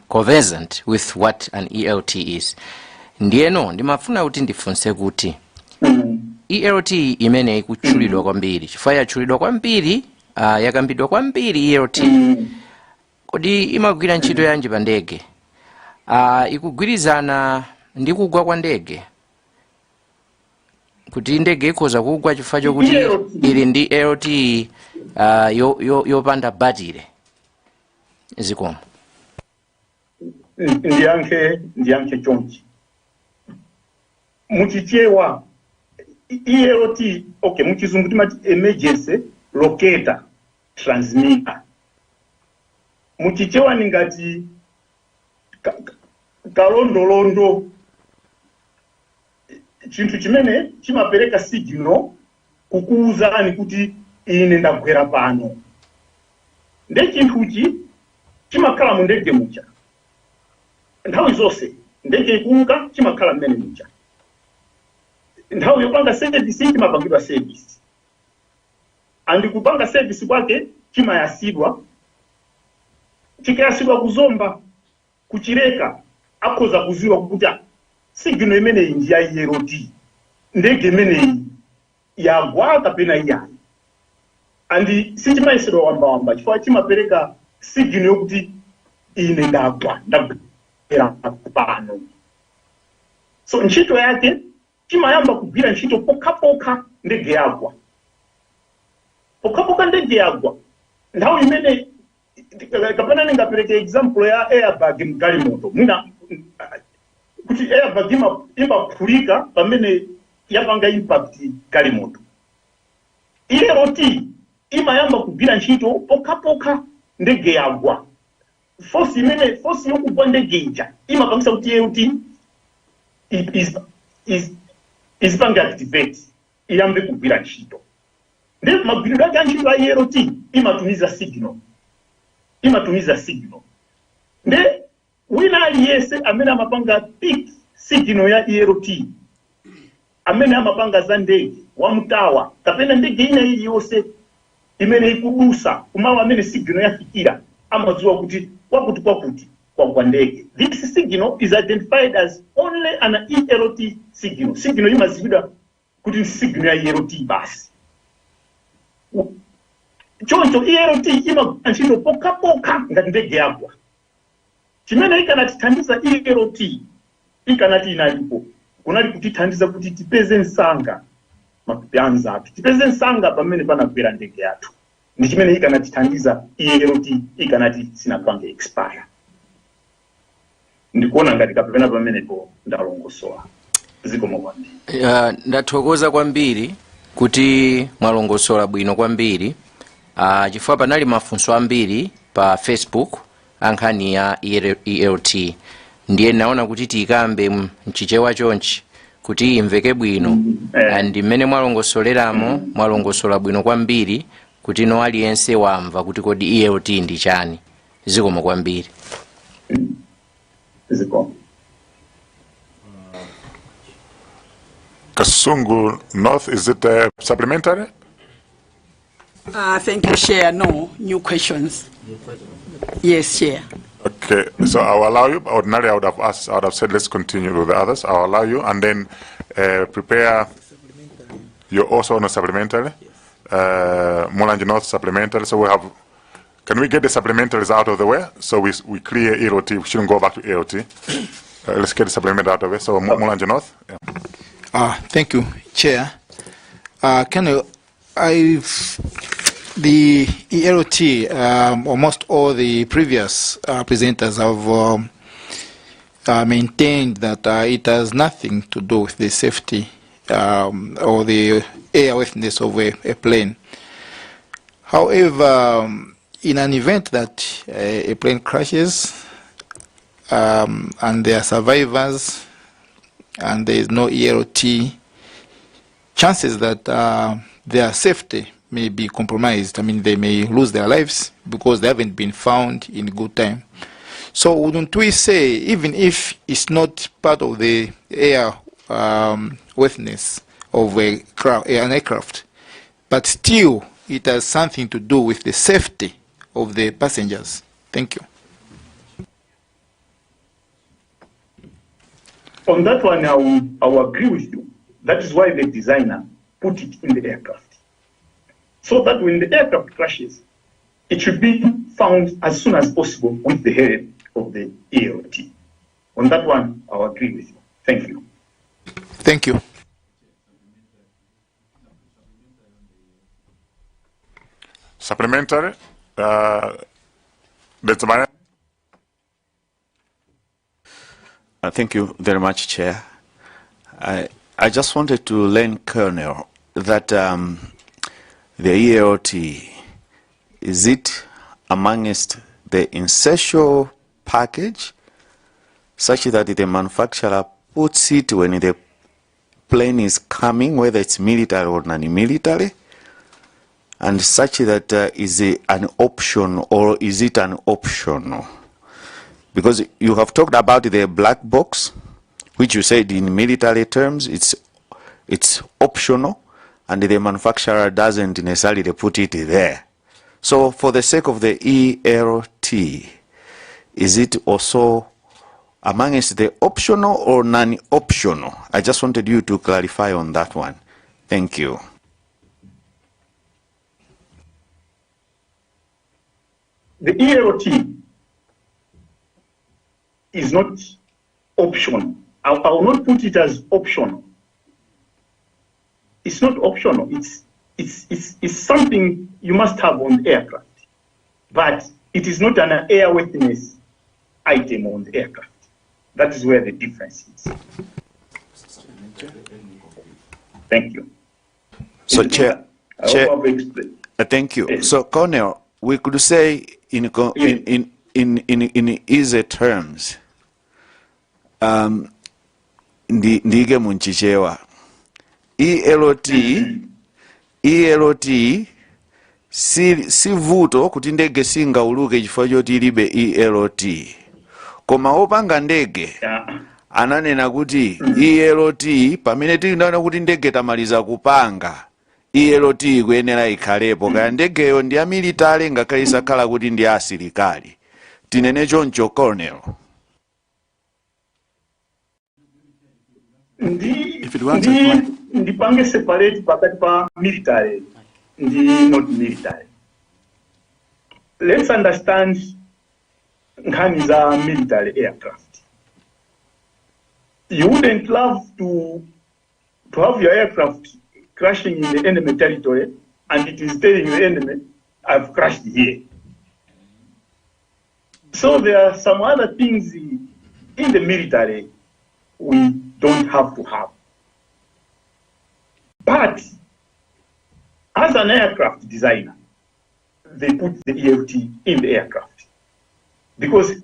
conversant with what an ELT is. Ndieno ndimafuna kuti ndifunse kuti ELT imene ikutchulidwa kwambiri chifukwa yatchulidwa kwambiri yakambidwa kwambiri ELT kodi imagwira ntchito yanji pa ndege ikugwirizana ndi kugwa kwa ndege kuti ndege ikhoza kugwa chifukwa chokuti ili ndi ELT yopanda batire zikomo ndiyankhe chonchi muchichewa ELT okay muchizungu timati emergency locator transmitter muchichewa ningati kalondolondo chinthu chimene chimapereka signal kukuwuzani kuti ine ndagwera pano nde chinthuchi chimakhala mu ndege mucha nthawi zonse ndege ikuuka chimakhala mmene mucha nthawi yopanga service chimapangidwa service andi kupanga service kwake chimayasidwa chikayasidwa kuzomba kuchileka akhoza kuziwa kuti signal imeneyi ndi ya ELT ndege imeneyi yagwa kapena iyayi andi sichimayesedwa wamba chifukwa chimapereka signal yokuti ine ndagwera pano. So ntchito yake chimayamba kugwira ntchito pokhapokha ndege yagwa pokhapokha ndege yagwa nthawi imene kapena ningapereke example ya airbag mgalimoto mwina kuti airbag imaphulika pamene yapanga impact galimoto ELT imayamba kugwira ntchito pokhapokha ndege yagwa force yokugwa ndege ija imapangisa kuti ELT is panga activate iyambe kugwira ntchito ndi magwiridwe ake ntchito ya ELT imatumiza signal nde wina aliyese amene amapanga pick signal ya ELT amene amapanga za ndege wamtawa kapena ndege ina iliyonse imene ikudusa kumawa amene signal yafikira amadziwa kuti kwakuti kwa ndege. This signal is identified as only an ELT signal. Signal imaziwidwa kuti signal ya ELT basi. Choncho ELT imagwira ntchito pokhapokha ngati ndege yagwa. Chimene ikanatithandiza ELT ikanati inalipo kunali kutithandiza kuti tipeze nsanga mapianza athu tipeze nsanga pamene panagwera ndege yathu ndi chimene ikanatithandiza ELT ikanati sinapange expire ndikuona ngati kapena pamenepo ndalongosola zikomo kwambiri. Ndathokoza kwambiri kuti mwalongosola bwino kwambiri chifukwa panali mafunso ambiri pa Facebook ankhani ya ELT ndiye naona kuti tikambe mchichewa chonchi kuti imveke bwino ndi mmene mwalongosoleramo mwalongosola bwino kwambiri kuti no aliyense wamva kuti kodi ELT ndi chani zikomo kwambiri. Zikomo. Kasungu North, is it supplementary? Thank you, Chair. No new questions. Yes, Chair. Okay, so I'll allow you. Ordinarily, I would have said let's continue with the others. I'll allow you, and then prepare. You're also on a supplementary. Mulanje North supplementary. So we have. Can we get the supplementaries out of the way so we clear ELT? We shouldn't go back to ELT. Let's get the supplement out of it. So Mulanje North. Yeah. Thank you, Chair. The ELT, almost all the previous presenters have maintained that it has nothing to do with the safety or the airworthiness of a plane. However, in an event that a plane crashes and there are survivors and there is no ELT, chances that their safety may be compromised. I mean, they may lose their lives because they haven't been found in good time. So wouldn't we say, even if it's not part of the airworthiness of an aircraft, but still it has something to do with the safety of the passengers? Thank you. On that one, I will agree with you. That is why the designer put it in the aircraft. So that when the aircraft crashes, it should be found as soon as possible with the help of the ELT. On that one, I will agree with you. Thank you. Thank you. Supplementary. Thank you very much, Chair. I just wanted to learn, Colonel, that the ELT, is it amongst the essential package such that the manufacturer puts it when the plane is coming, whether it's military or non-military, and such that is an option, or is it an optional? Because you have talked about the black box, which you said in military terms it's optional, and the manufacturer doesn't necessarily put it there. So for the sake of the ELT, is it also amongst the optional or non-optional? I just wanted you to clarify on that one. Thank you. The ELT is not optional. I will not put it as optional. It's not optional. It's something you must have on the aircraft, but it is not an airworthiness item on the aircraft. That is where the difference is. Thank you. So, Chair, thank you. Yes. So, Colonel, we could say in easy terms, ndige munchichewa, ELT si vuto kuti ndege singauluke chifukwa choti ilibe ELT, koma opanga ndege ananena kuti ELT pamene tinaona kuti ndege tamaliza kupanga ELT ikuyenera ikhalepo, kaya ndegeyo ndi ya military ngakhale isakhala kuti ndi ya asilikali. Tinene choncho, Colonel. Ndipange separate pakati pa military ndi not military. Let's understand nkhani za military aircraft. You wouldn't love to have your aircraft crashing in the enemy territory and it is telling the enemy, I've crashed here. So there are some other things in the military we don't have to have. But as an aircraft designer, they put the ELT in the aircraft because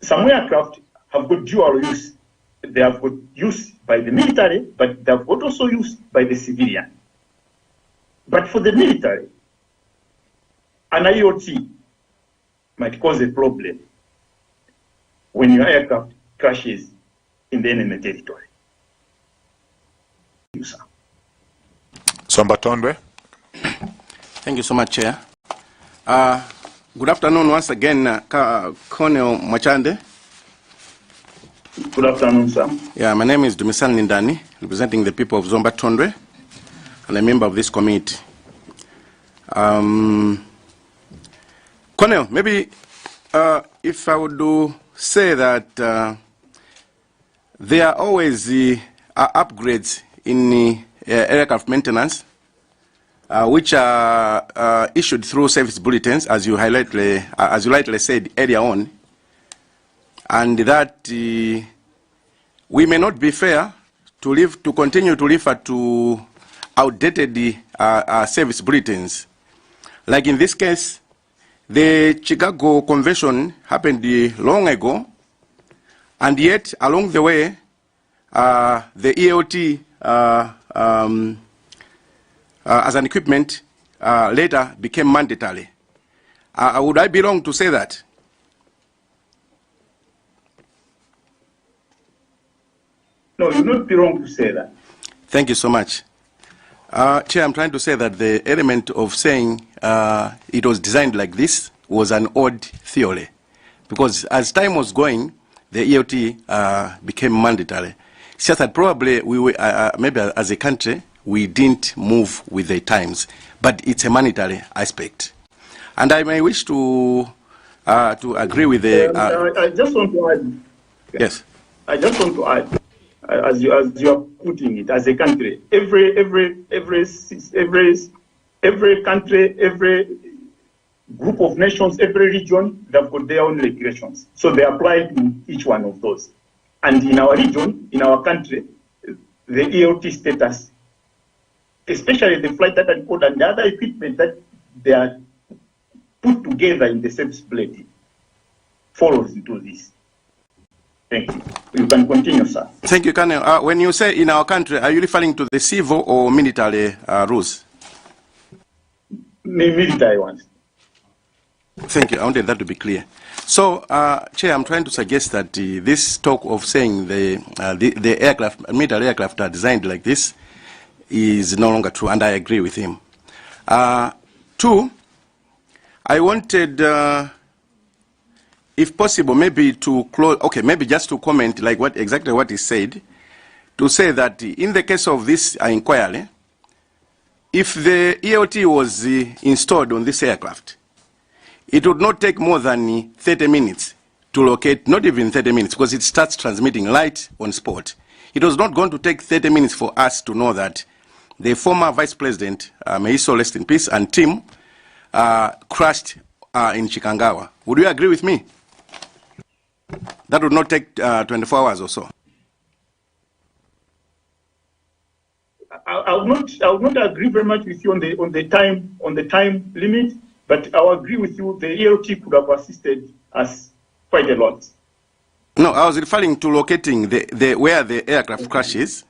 some aircraft have got dual use. They have got use by the military, but they have got also use by the civilian. But for the military, an IoT might cause a problem when your aircraft crashes in the enemy territory. Thank you, sir. Sombatondwe. Thank you so much, Chair. Good afternoon once again, Colonel Mwachande. Good afternoon, sir. Yeah, my name is Dumisal Nindani, representing the people of Zomba Tondwe, and a member of this committee. Colonel, maybe if I would say that there are always upgrades in aircraft maintenance, which are issued through service bulletins, as you rightly said earlier on, and that we may not be fair to continue to refer to outdated service bulletins. Like in this case, the Chicago Convention happened long ago, and yet along the way, the EOT as an equipment later became mandatory. Would I be wrong to say that? No, you would not be wrong to say that. Thank you so much. Chair, I'm trying to say that the element of saying it was designed like this was an odd theory, because as time was going, the EOT became mandatory. It's just that probably we were, maybe as a country, we didn't move with the times, but it's a mandatory aspect. And I may wish to agree with the... I just want to add... Yes. I just want to add, as you are putting it, as a country, every country, every group of nations, every region, they've got their own regulations. So they apply to each one of those. And in our region, in our country, the EOT status, especially the flight data record and the other equipment that they are put together in the service bulletin, follows into this. Thank you. You can continue, sir. Thank you, Colonel. When you say in our country, are you referring to the civil or military rules? Military ones. Thank you. I wanted that to be clear. So, Chair, I'm trying to suggest that this talk of saying the aircraft, military aircraft are designed like this is no longer true, and I agree with him. Two, I wanted, if possible, maybe to close, okay, maybe just to comment like exactly what he said, to say that in the case of this inquiry, if the EOT was installed on this aircraft, it would not take more than 30 minutes to locate, not even 30 minutes, because it starts transmitting light on spot. It was not going to take 30 minutes for us to know that the former Vice President, may he so rest in peace, and team crashed in Chikangawa. Would you agree with me? That would not take 24 hours or so. I would not agree very much with you on the time limit, but I will agree with you. The EOT could have assisted us quite a lot. No, I was referring to locating where the aircraft crashes.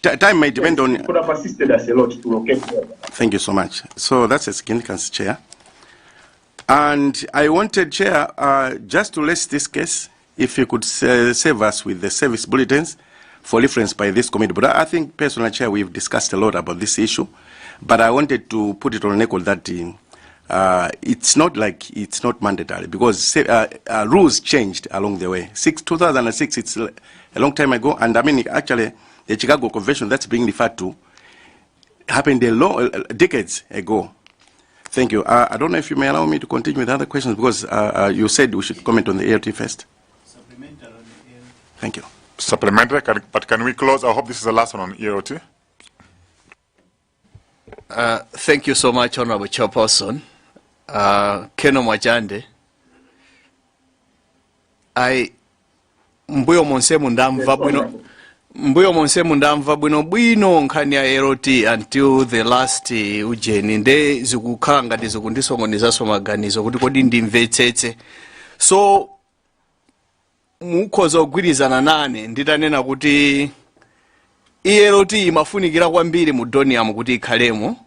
Time may depend on. It could have assisted us a lot to locate there. Thank you so much. So that's a significance, Chair. And I wanted, Chair, just to list this case, if you could save us with the service bulletins for reference by this committee. But I think, personally, Chair, we've discussed a lot about this issue. But I wanted to put it on record that it's not like it's not mandatory, because rules changed along the way. 2006, it's a long time ago. And I mean, actually, the Chicago Convention that's being referred to happened decades ago. Thank you. I don't know if you may allow me to continue with other questions, because you said we should comment on the ART first. Supplementary on the ART. Thank you. Supplementary, but can we close? I hope this is the last one on EOT. Thank you so much, Honorable Chairperson. Keno Mwajande. Mbuyo monsemu ndamva bwino. Mbuyo monsemu ndamva bwino nkhani ya ART until the last ujeni nde zikukhala ngati zikundisongonizaso maganizo kuti kodi ndimvetsetse. So mukhoza kugwirizana nane nditanena kuti ART imafunikira kwambiri mu donium kuti ikhalemo,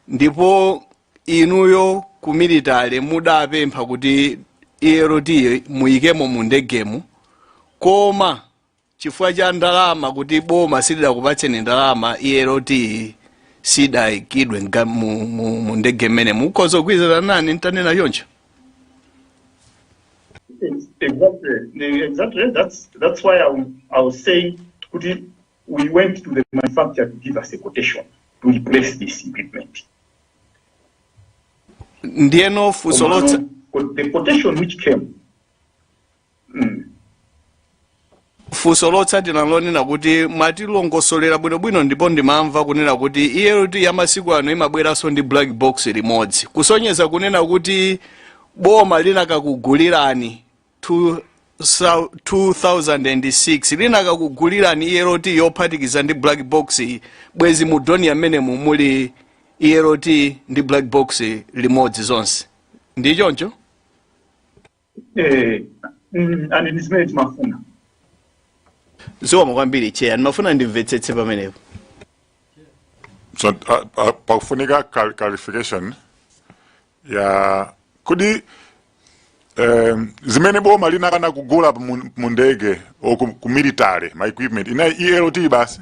ndipo inuyo ku military mudapempha kuti ART muyikemo mu ndegemu, koma chifukwa cha ndalama kuti boma silidakupatseni ndalama ART sidayikidwe mu ndege mmene mukhoza kugwirizana nane ntanena choncho. Exactly. That's why I was saying we went to the manufacturer to give us a quotation to replace this equipment. Ndieno the quotation which came. funso lotsatira lonena kuti mwatilongosolera bwinobwino ndipo ndimamva kunena kuti ELT ya masiku ano imabweranso ndi black box limodzi kusonyeza kunena kuti boma linakakugulirani 2006 linakakugulirani ELT yophatikiza ndi black box bwezi mudoni amene muli ELT ndi black box limodzi zonse ndi choncho and ndizimene timafuna zikomo kwambiri chair ndimafuna ndimvetsetse pamenepo. So pakufunika clarification ya kudi zimene boma linakana kugula mu ndege o ku military ma equipment ina ELT basi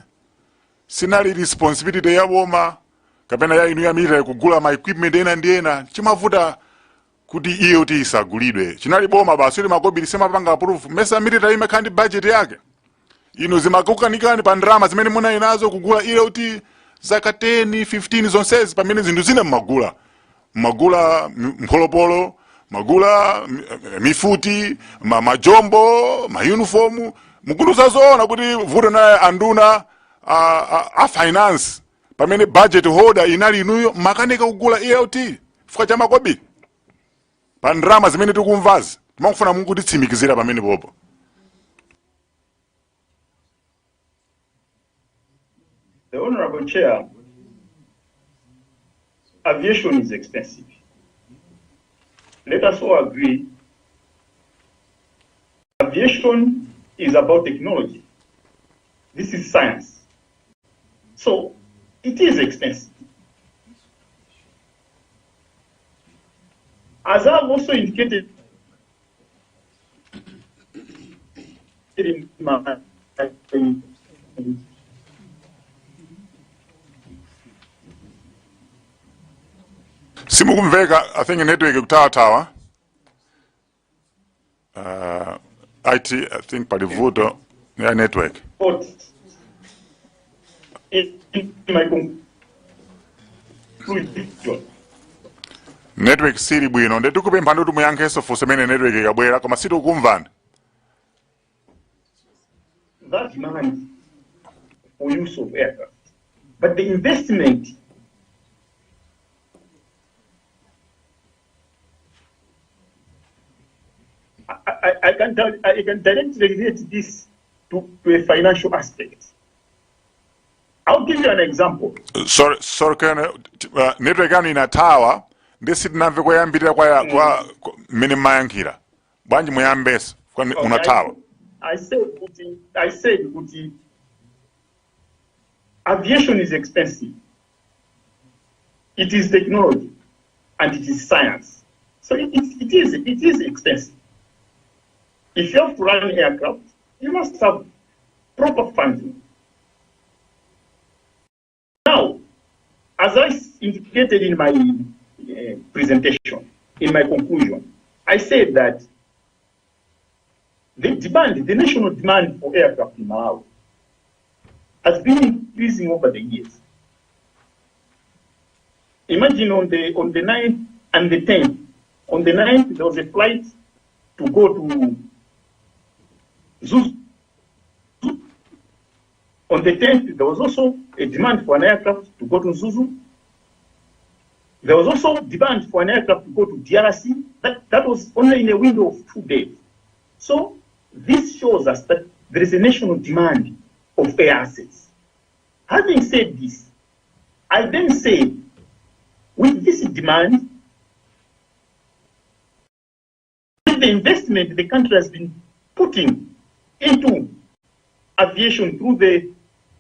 sinali responsibility ya boma kapena ya inu ya military kugula ma equipment ena ndi ena chimavuta kuti ELT isagulidwe chinali boma basi ili makobiri semapanga approve mesa military imekhandi budget yake inu zimakukanikani pa ndrama zimene muna inazo kugula ELT zaka 10 15 zonsezi pamene zinthu zina magula mkholopolo magula mifuti majombo ma uniform mukuluza zoona kuti vuto na anduna a finance pamene budget holder inali inuyo makanika kugula ELT fuka cha makobiri pa ndrama zimene tikumvazi timakufuna Mungu titsimikizira pamene popo. The Honorable Chair, aviation is expensive. Let us all agree, aviation is about technology. This is science. So, it is expensive. As I've also indicated in my Simukumveka, I think network kutawa. IT, I think palivuto ya network. Network siri bwino ndetukupe mpando tumuyankheso fusemene network ikabwera koma situ kumvana. That demand for use of aircraft, but the investment I can directly relate this to a financial aspect. I'll give you an example. Sorry, network yanu inatawa ndisi tinamve kuyambirira kwa mene mayankira. Banji muyambesa kwa unatawa. I said, aviation is expensive. It is technology and it is science. So it is expensive. If you have to run an aircraft, you must have proper funding. Now, as I indicated in my presentation, in my conclusion, I said that the national demand for aircraft in Malawi has been increasing over the years. Imagine on the 9th and the 10th. On the 9th, there was a flight to go to Zuzu. On the 10th, there was also a demand for an aircraft to go to Zuzu. There was also demand for an aircraft to go to DRC. That was only in a window of 2 days. So this shows us that there is a national demand of air assets. Having said this, I then say, with this demand, with the investment the country has been putting into aviation through the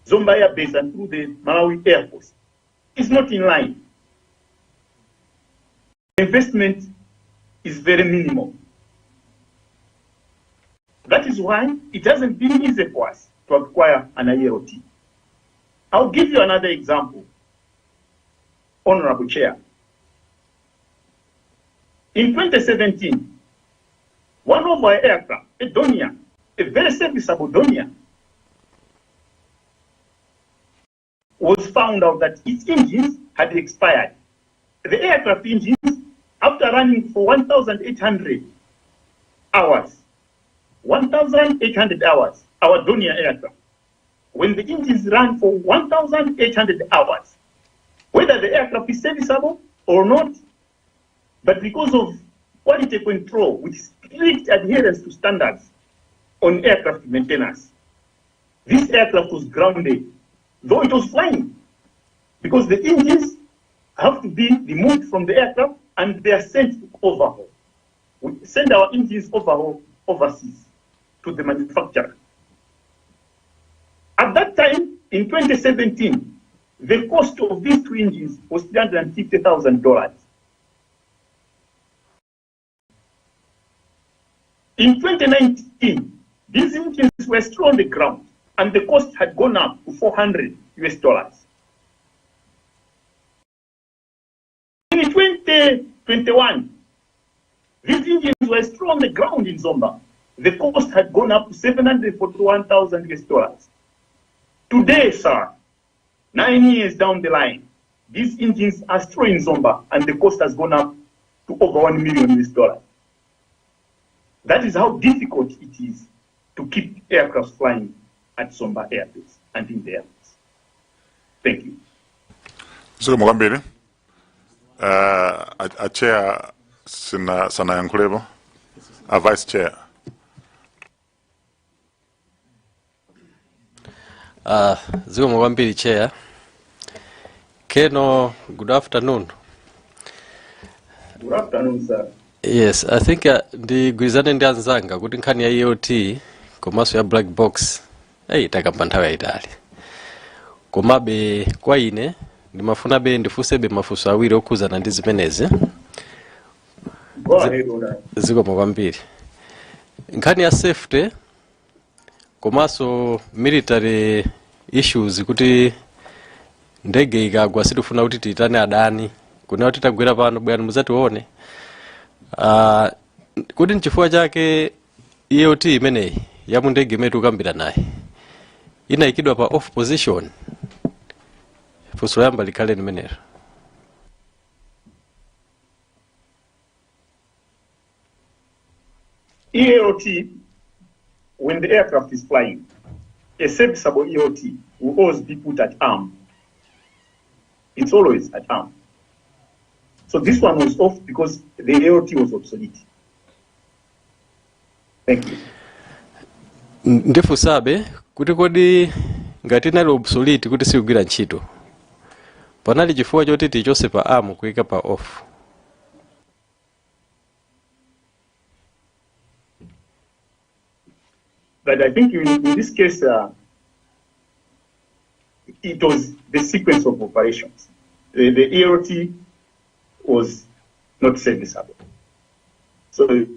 Zomba Air Base and through the Malawi Air Force is not in line. Investment is very minimal. That is why it hasn't been easy for us to acquire an ILT. I'll give you another example, Honorable Chair. In 2017, one of our aircraft, a Donia, a very serviceable Donia, was found out that its engines had expired. The aircraft engines, after running for 1,800 hours, 1,800 hours, our Dornier aircraft, when the engines run for 1,800 hours, whether the aircraft is serviceable or not, but because of quality control with strict adherence to standards on aircraft maintenance, this aircraft was grounded, though it was flying, because the engines have to be removed from the aircraft and they are sent to overhaul. We send our engines overhaul overseas to the manufacturer. At that time, in 2017, the cost of these two engines was $350,000. In 2019, these engines were still on the ground and the cost had gone up to $400 US. In 2021, these engines were still on the ground in Zomba. The cost had gone up to $741,000 US. Today, sir, 9 years down the line, these engines are still in Zomba and the cost has gone up to over $1 million US. That is how difficult it is to keep aircraft flying at Zomba airbase and in the airbase. Thank you. So Mwambiri, a chair sana yankulebo, a vice chair. Ziko Mwambiri chair. Keno, good afternoon. Good afternoon, sir. Yes, I think ndigwizane ndi anzanga kuti nkhani ya EOT komanso ya black box takamba nthawi yayitali. Komabe kwa ine ndimafunabe ndifunsebe mafunso awiri okhuzana ndi zimenezi. Ziko Mwambiri. Nkhani ya safety komanso military issues kuti ndege ikagwa sitifuna kuti tiitane adani kuna kuti tagwera pano bwana muzatione. Kuti nchifukwa chake EOT imeneyi ya mundege imene tikukambira naye inayikidwa pa off position. Funso yamba likhale limenelo. EOT, when the aircraft is flying, a serviceable EOT will always be put at arm. It's always at arm. So this one was off because the AOT was obsolete. Thank you. Ndifusabe kuti kodi ngati nali obsolete kuti sikugwira ntchito. Panali chifukwa choti tichose pa arm kuyika pa off. But I think in this case, it was the sequence of operations. The AOT was not serviceable. So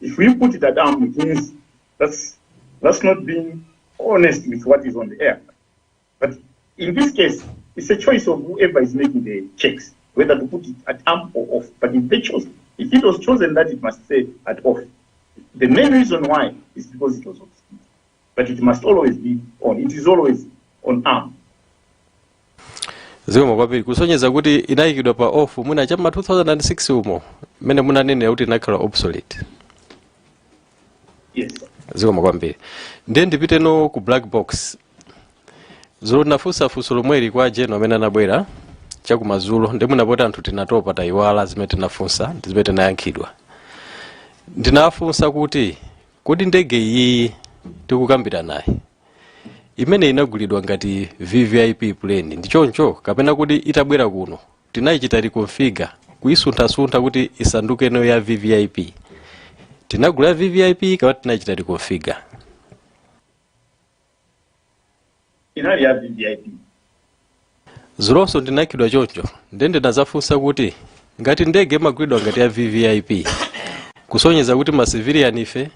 if we put it at arm, it means that's not being honest with what is on the air. But in this case, it's a choice of whoever is making the checks, whether to put it at arm or off. But if it was chosen that it must stay at off, the main reason why is because it was off. But it must always be on. It is always on arm. Ziko Mwambiri kusonyeza kuti inayikidwa pa off muna chama 2006 umo mene muna nene kuti inakhala obsolete. Yes. Ziko Mwambiri. Ndiye ndipite no ku black box. Zolo nafusa fuso lomweri kwa jeno amene anabwera chakumazulo ndi munapota anthu tinatopa tayiwala zimene tinafunsa zimene tinayankhidwa. Ndinafunsa kuti ndege iyi tikukambira naye imene inagulidwa ngati VVIP plane ndichoncho kapena kuti itabwera kuno tinayichita reconfigure kuisuntha kuti isanduke no ya VVIP. Tinagula VVIP kapena tinachita reconfigure. Inali ya VVIP. Zulonso ndinayikidwa choncho ndende ndazafunsa kuti ngati ndege imagulidwa ngati ya VVIP kusonyeza kuti ma civilian ife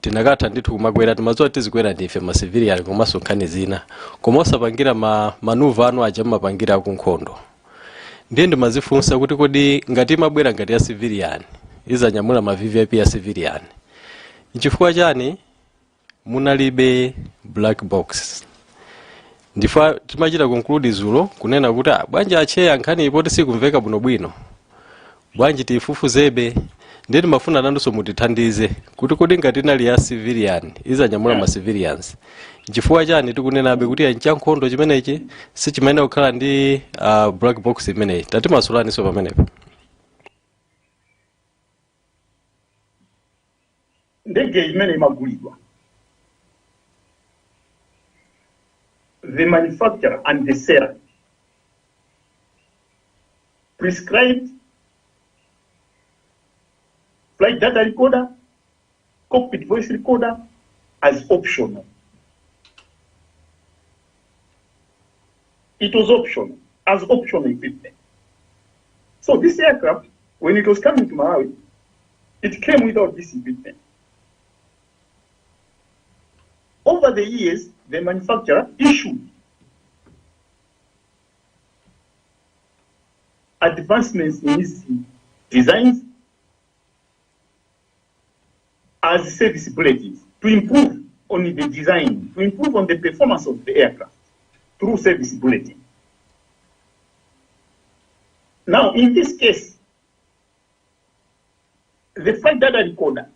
tinakatha ndithu kumagwera timazowa tizikwera ndife ma civilian komanso nkhani zina koma osapangira manuva anu aja mapangira akunkhondo. Ndiye ndimazifunsa kuti kodi ngati imabwera ngati ya civilian izanyamula ma VVIP ya civilian nchifukwa chani munalibe black box. Ndifa timachita conclude zulo kunena kuti bwanji acheya nkhani ipoti sikumveka bwinobwino bwanji tifufuzebe ndeti mafuna nanunso mutithandize kuti kodi ngati inali ya civilian izanyamula ma civilians chifukwa chani tikunenabe kuti anchankhondo chimenechi sichimene kukhala ndi black box imeneyi tati masulaniso pamenepo. Ndege imene imagulidwa, the manufacturer and the seller prescribed flight data recorder, cockpit voice recorder as optional. It was optional, as optional equipment. So this aircraft, when it was coming to Malawi, it came without this equipment. Over the years, the manufacturer issued advancements in its designs as service bulletins to improve on the design, to improve on the performance of the aircraft through service bulletin. Now, in this case, the flight data recorder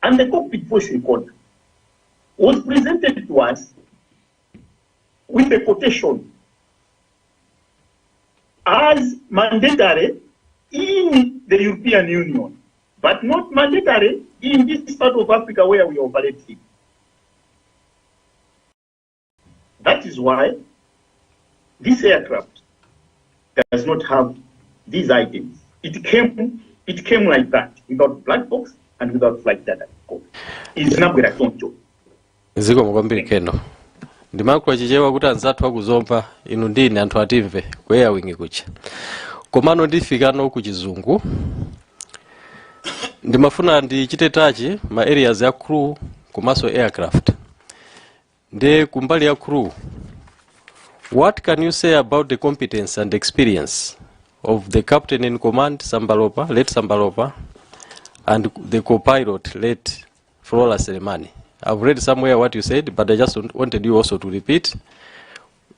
and the cockpit voice recorder was presented to us with a quotation as mandatory in the European Union, but not mandatory in this part of Africa where we operate in. That is why this aircraft does not have these items. It came like that, without black box and without flight data. It's not with a tonto. Ziko mwambiri Keno. Ndimakula chichewa kuti anzathu akuzomba inu ndine anthu atimve kweya wingi kucha. Komano ndifikano kuchizungu. Ndimafuna ndichite tachi ma areas ya crew kumaso aircraft. Nde kumbali ya crew. What can you say about the competence and experience of the captain in command, Sambalopa, late Sambalopa, and the co-pilot, late Flora Selemani? I've read somewhere what you said, but I just wanted you also to repeat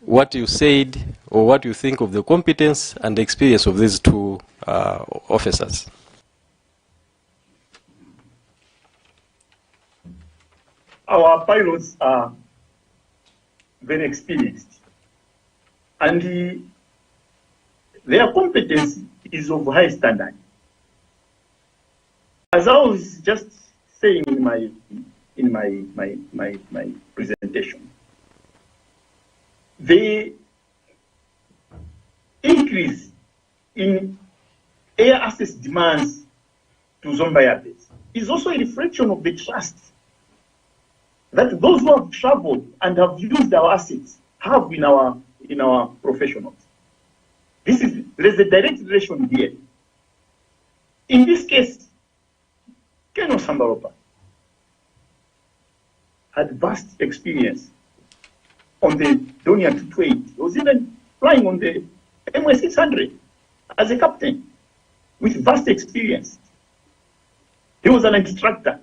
what you said or what you think of the competence and the experience of these two officers. Our pilots are very experienced, and their competence is of high standard. As I was just saying in my presentation, the increase in air access demands to Zomba Air Base is also a reflection of the trust that those who have traveled and have used our assets have in our professionals. There's a direct relation here. In this case, Keno Sambaropa had vast experience on the Donia 228. He was even flying on the MY600 as a captain with vast experience. He was an instructor.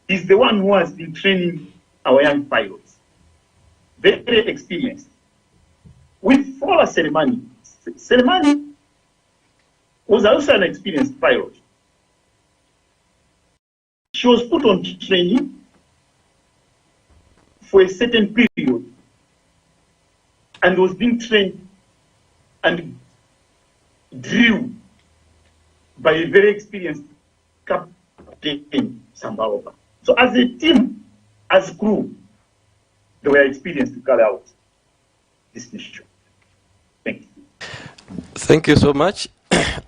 He's the one who has been training our young pilots. Very experienced. With Flora Selemani, Selemani was also an experienced pilot. She was put on training for a certain period and was being trained and drilled by a very experienced captain, Sambaropa. So as a team, as crew, they were experienced to carry out this mission. Thank you. Thank you so much.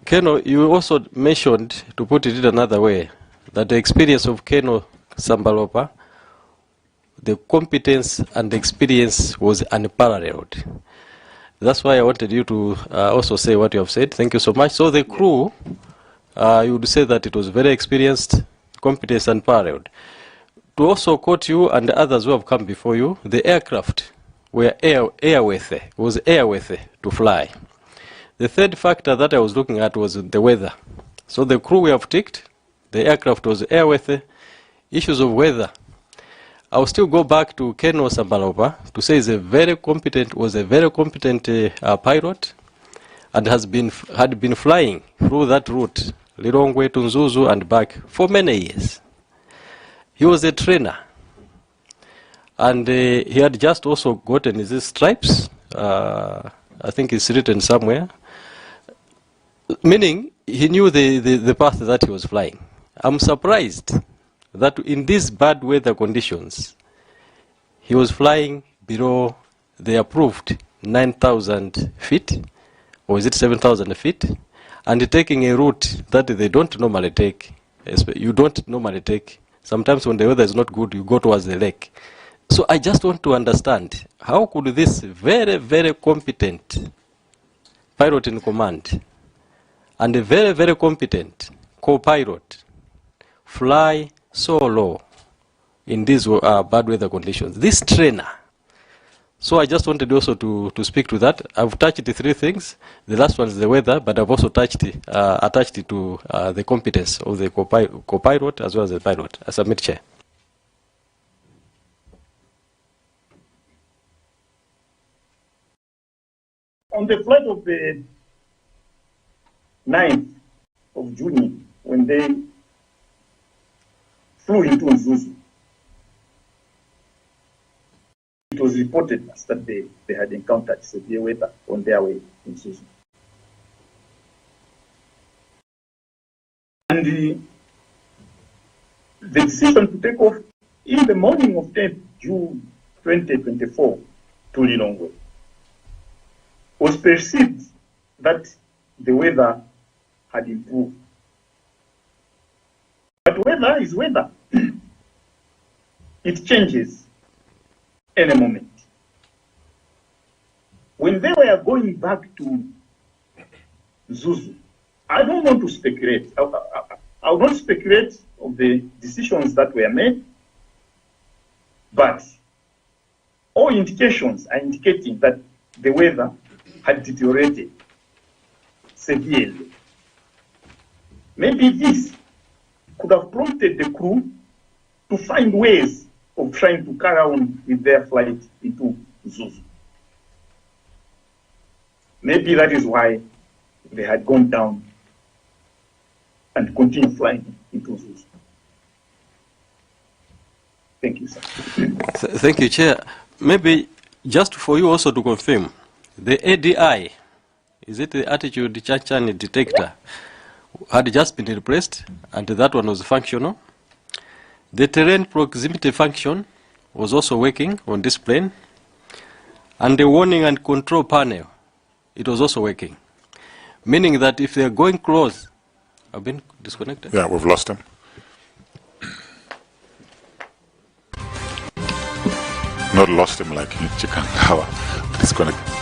Keno, you also mentioned, to put it in another way, that the experience of Keno Sambalopa, the competence and the experience was unparalleled. That's why I wanted you to also say what you have said. Thank you so much. So the crew, you would say that it was very experienced, competence unparalleled. To also quote you and others who have come before you, the aircraft were airworthy to fly. The third factor that I was looking at was the weather. So the crew we have ticked, the aircraft was airworthy. Issues of weather, I'll still go back to Keno Sambalopa to say was a very competent pilot and had been flying through that route, Lilongwe to Nzuzu and back for many years. He was a trainer. And he had just also gotten his stripes. I think it's written somewhere. Meaning, he knew the path that he was flying. I'm surprised that in these bad weather conditions, he was flying below the approved 9,000 feet, or is it 7,000 feet, and taking a route that they don't normally take. You don't normally take. Sometimes when the weather is not good, you go towards the lake. So I just want to understand, how could this very, very competent pilot in command and a very, very competent co-pilot fly so low in these bad weather conditions? This trainer. So I just wanted also to speak to that. I've touched the three things. The last one is the weather, but I've also attached it to the competence of the co-pilot as well as the pilot. I submit, Chair. On the flight of the 9th of June, when they flew into Nzuzu, it was reported that they had encountered severe weather on their way in Nzuzu. And the decision to take off in the morning of 10th June 2024 to Lilongwe was perceived that the weather had improved. But weather is weather. It changes any moment. When they were going back to Nzuzu, I don't want to speculate. I will not speculate of the decisions that were made, but all indications are indicating that the weather had deteriorated severely. Maybe this could have prompted the crew to find ways of trying to carry on with their flight into Nzuzu. Maybe that is why they had gone down and continued flying into Nzuzu. Thank you, sir. Thank you, Chair. Maybe just for you also to confirm, the ADI, is it the attitude channel detector, had just been replaced, and that one was functional. The terrain proximity function was also working on this plane, and the warning and control panel, it was also working. Meaning that if they're going close, I've been disconnected? Yeah, we've lost him. Not lost him like in Chicken Tower. Disconnected.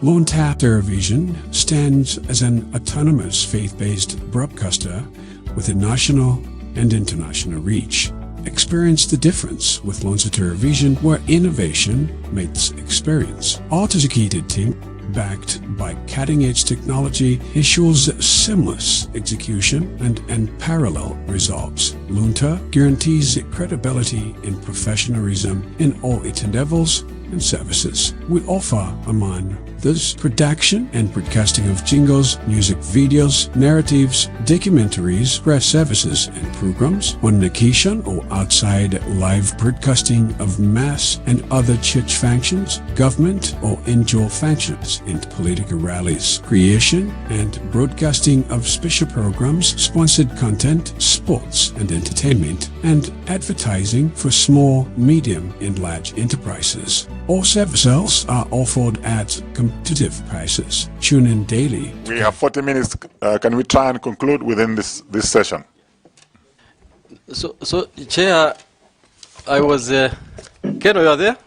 Luntha Television stands as an autonomous faith-based broadcaster with a national and international reach. Experience the difference with Luntha Television, where innovation meets experience. Our dedicated team, backed by cutting-edge technology, ensures seamless execution and unparalleled results. Luntha guarantees credibility and professionalism in all its endeavors and services. We offer, among this, production and broadcasting of jingles, music videos, narratives, documentaries, press services and programs, on location or outside, live broadcasting of mass and other church functions, government or NGO functions, and political rallies, creation and broadcasting of special programs, sponsored content, sports and entertainment, and advertising for small, medium, and large enterprises. All services are offered at competitive prices. Tune in daily. We have 40 minutes. Can we try and conclude within this session? So Chair, I was... Keno, you are there?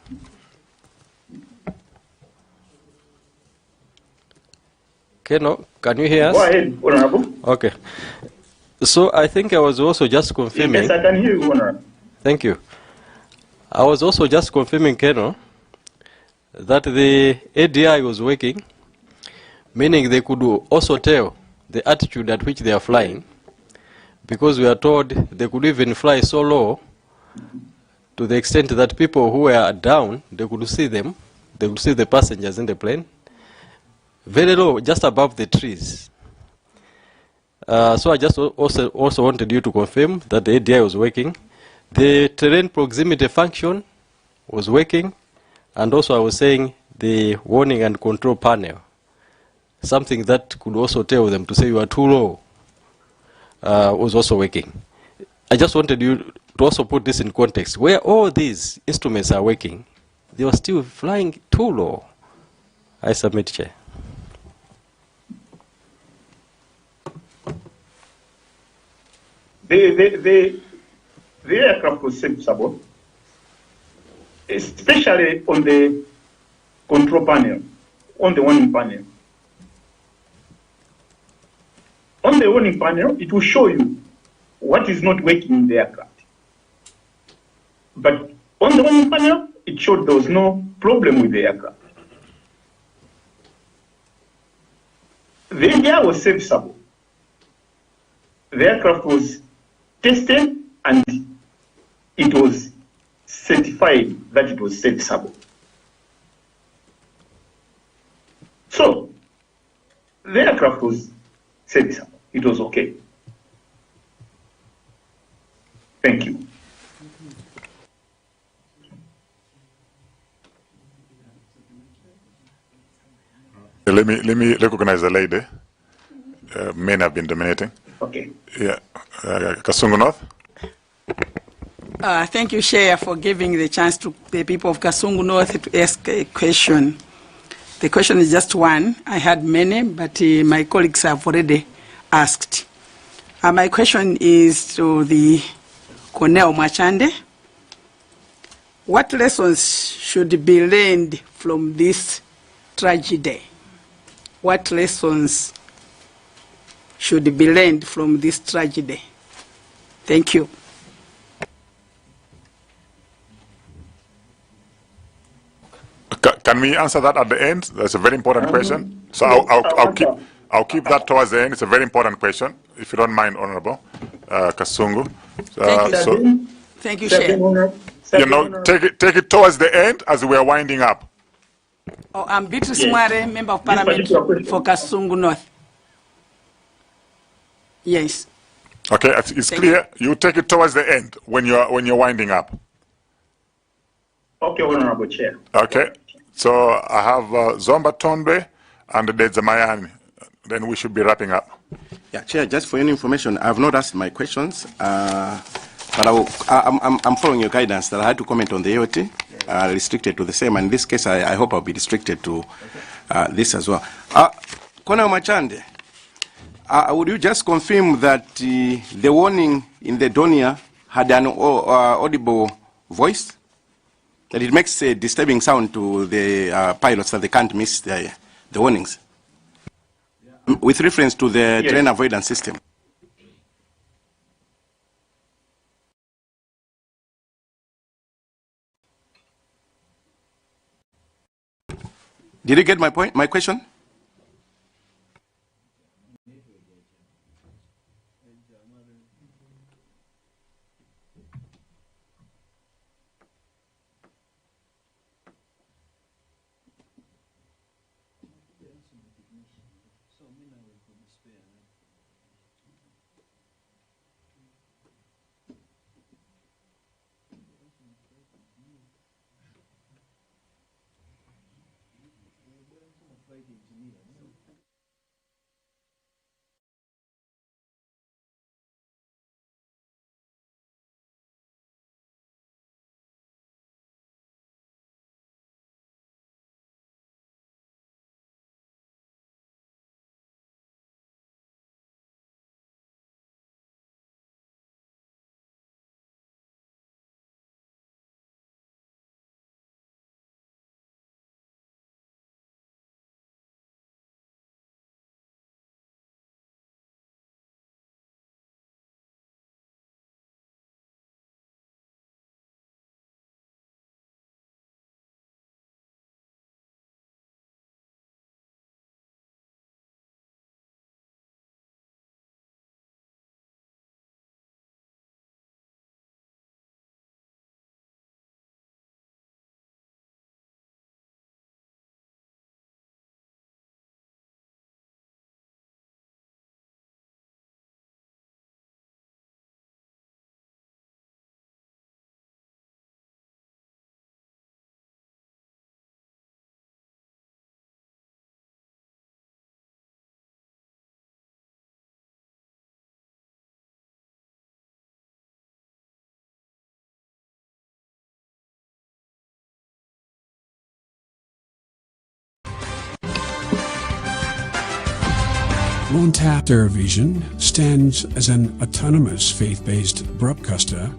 Keno, can you hear us? Go ahead, Honorable. Okay. So I think I was also just confirming... Yes, I can hear you, Honorable. Thank you. I was also just confirming, Keno, that the ADI was working, meaning they could also tell the altitude at which they are flying, because we are told they could even fly so low to the extent that people who were down, they could see them, they could see the passengers in the plane, very low, just above the trees. So I just also wanted you to confirm that the ADI was working. The terrain proximity function was working, and also I was saying the warning and control panel, something that could also tell them to say you are too low, was also working. I just wanted you to also put this in context. Where all these instruments are working, they were still flying too low. I submit, Chair. The aircraft was serviceable, especially on the control panel, on the warning panel. On the warning panel, it will show you what is not working in the aircraft. But on the warning panel, it showed there was no problem with the aircraft. The ADI was serviceable. The aircraft was tested and it was certified that it was serviceable. So, the aircraft was serviceable. It was okay. Thank you. Let me recognize the lady. Men have been dominating. Okay. Yeah. Kasungu North. Thank you, Chair, for giving the chance to the people of Kasungu North to ask a question. The question is just one. I had many, but my colleagues have already asked. My question is to the Cornell Machande. What lessons should be learned from this tragedy? What lessons should be learned from this tragedy? Thank you. Can we answer that at the end? That's a very important question. So I'll keep that towards the end. It's a very important question, if you don't mind, Honorable Kasungu. Thank you, Chair. You know, take it towards the end as we are winding up. Oh, I'm Beatrice Mware, Member of Parliament for Kasungu North. Yes. Okay, it's clear. You take it towards the end when you're winding up. Okay, Honorable Chair. Okay, so I have Zomba Tonbe and Dedzamayani. Then we should be wrapping up. Yeah, Chair, just for your information, I have not asked my questions, but I'm following your guidance that I had to comment on the AOT, restricted to the same. And in this case, I hope I'll be restricted to this as well. Colonel Machande, would you just confirm that the warning in the Donia had an audible voice? That it makes a disturbing sound to the pilots that they can't miss the warnings? With reference to the terrain avoidance system. Did you get my point, my question? Luntha Television stands as an autonomous faith-based broadcaster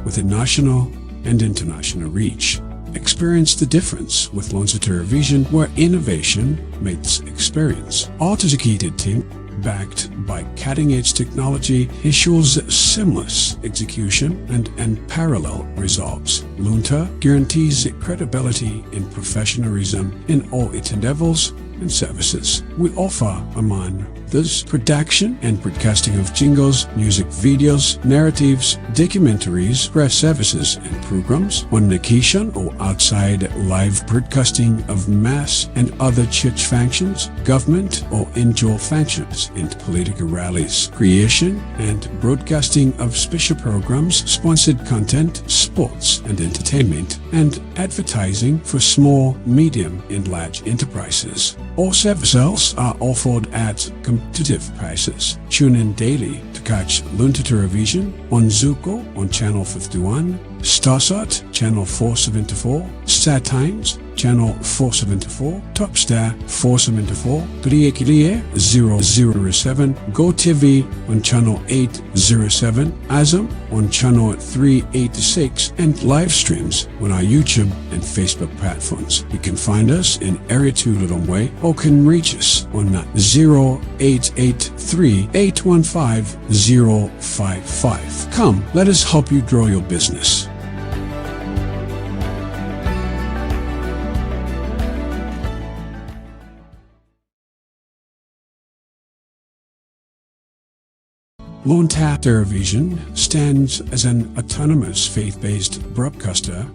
with a national and international reach. Experience the difference with Luntha Television, where innovation meets experience. Our dedicated team, backed by cutting-edge technology, ensures seamless execution and unparalleled results. Luntha guarantees credibility and professionalism in all its endeavors and services. We offer, among this, production and broadcasting of jingles, music videos, narratives, documentaries, press services and programs on location or outside, live broadcasting of mass and other church functions, government or indoor functions, and political rallies, creation and broadcasting of special programs, sponsored content, sports and entertainment, and advertising for small, medium, and large enterprises. All services are offered at competitive prices. Tune in daily to catch Luntha Television on Zuko on Channel 51, Starsat Channel 474, Star Times Channel 474, Topstar 474, Kriyekilie 007, GoTV on Channel 807, Azam on Channel 386, and live streams on our YouTube and Facebook platforms. You can find us in Area 2 Lilongwe or can reach us on 0883 815 055. Come, let us help you grow your business. Luntha Television stands as an autonomous faith-based broadcaster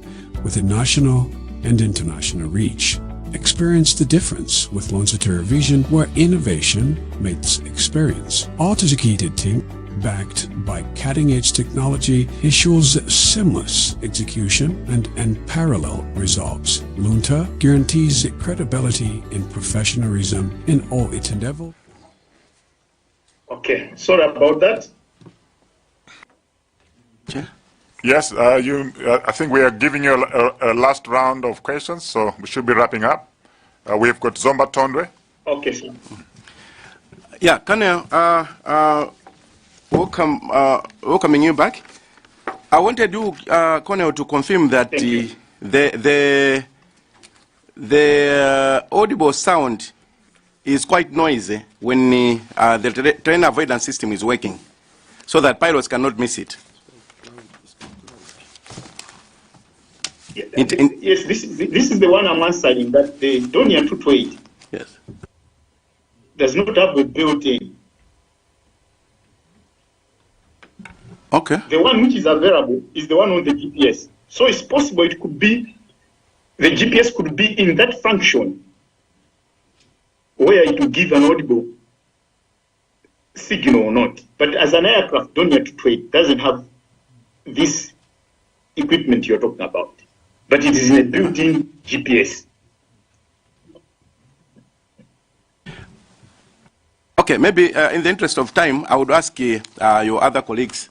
with a national and international reach. Experience the difference with Luntha Television, where innovation meets experience. Our dedicated team, backed by cutting-edge technology, ensures seamless execution and unparalleled results. Luntha guarantees credibility and professionalism in all its endeavors. Okay, sorry about that. Yes, I think we are giving you a last round of questions, so we should be wrapping up. We've got Zomba Tondwe. Okay, sir. Yeah, Colonel, welcoming you back. I wanted you, Colonel, to confirm that the audible sound is quite noisy when the train avoidance system is working, so that pilots cannot miss it. Yes, this is the one I'm answering, that the Donia 228 does not have a built-in. Okay. The one which is available is the one on the GPS. So it's possible it could be, the GPS could be in that function where it will give an audible signal or not. But as an aircraft, Donia 228 doesn't have this equipment you're talking about. But it is in a built-in GPS. Okay, maybe in the interest of time, I would ask your other colleagues,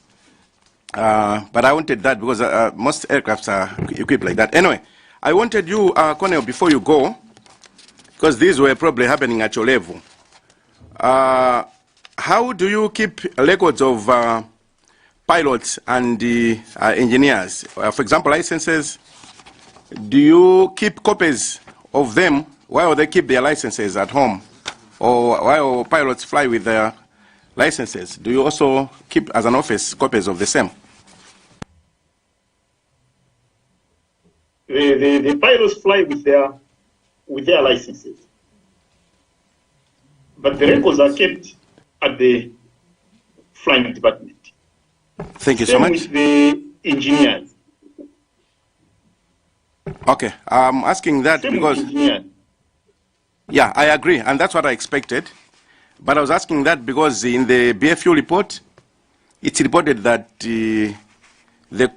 but I wanted that because most aircrafts are equipped like that. Anyway, I wanted you, Colonel, before you go, because these were probably happening at your level. How do you keep records of pilots and engineers? For example, licenses. Do you keep copies of them while they keep their licenses at home, or while pilots fly with their licenses? Do you also keep, as an office, copies of the same? The pilots fly with their licenses, but the records are kept at the flying department. Thank you so much. With the engineers. Okay, I'm asking that because, yeah, I agree, and that's what I expected. But I was asking that because in the BFU report, it's reported that the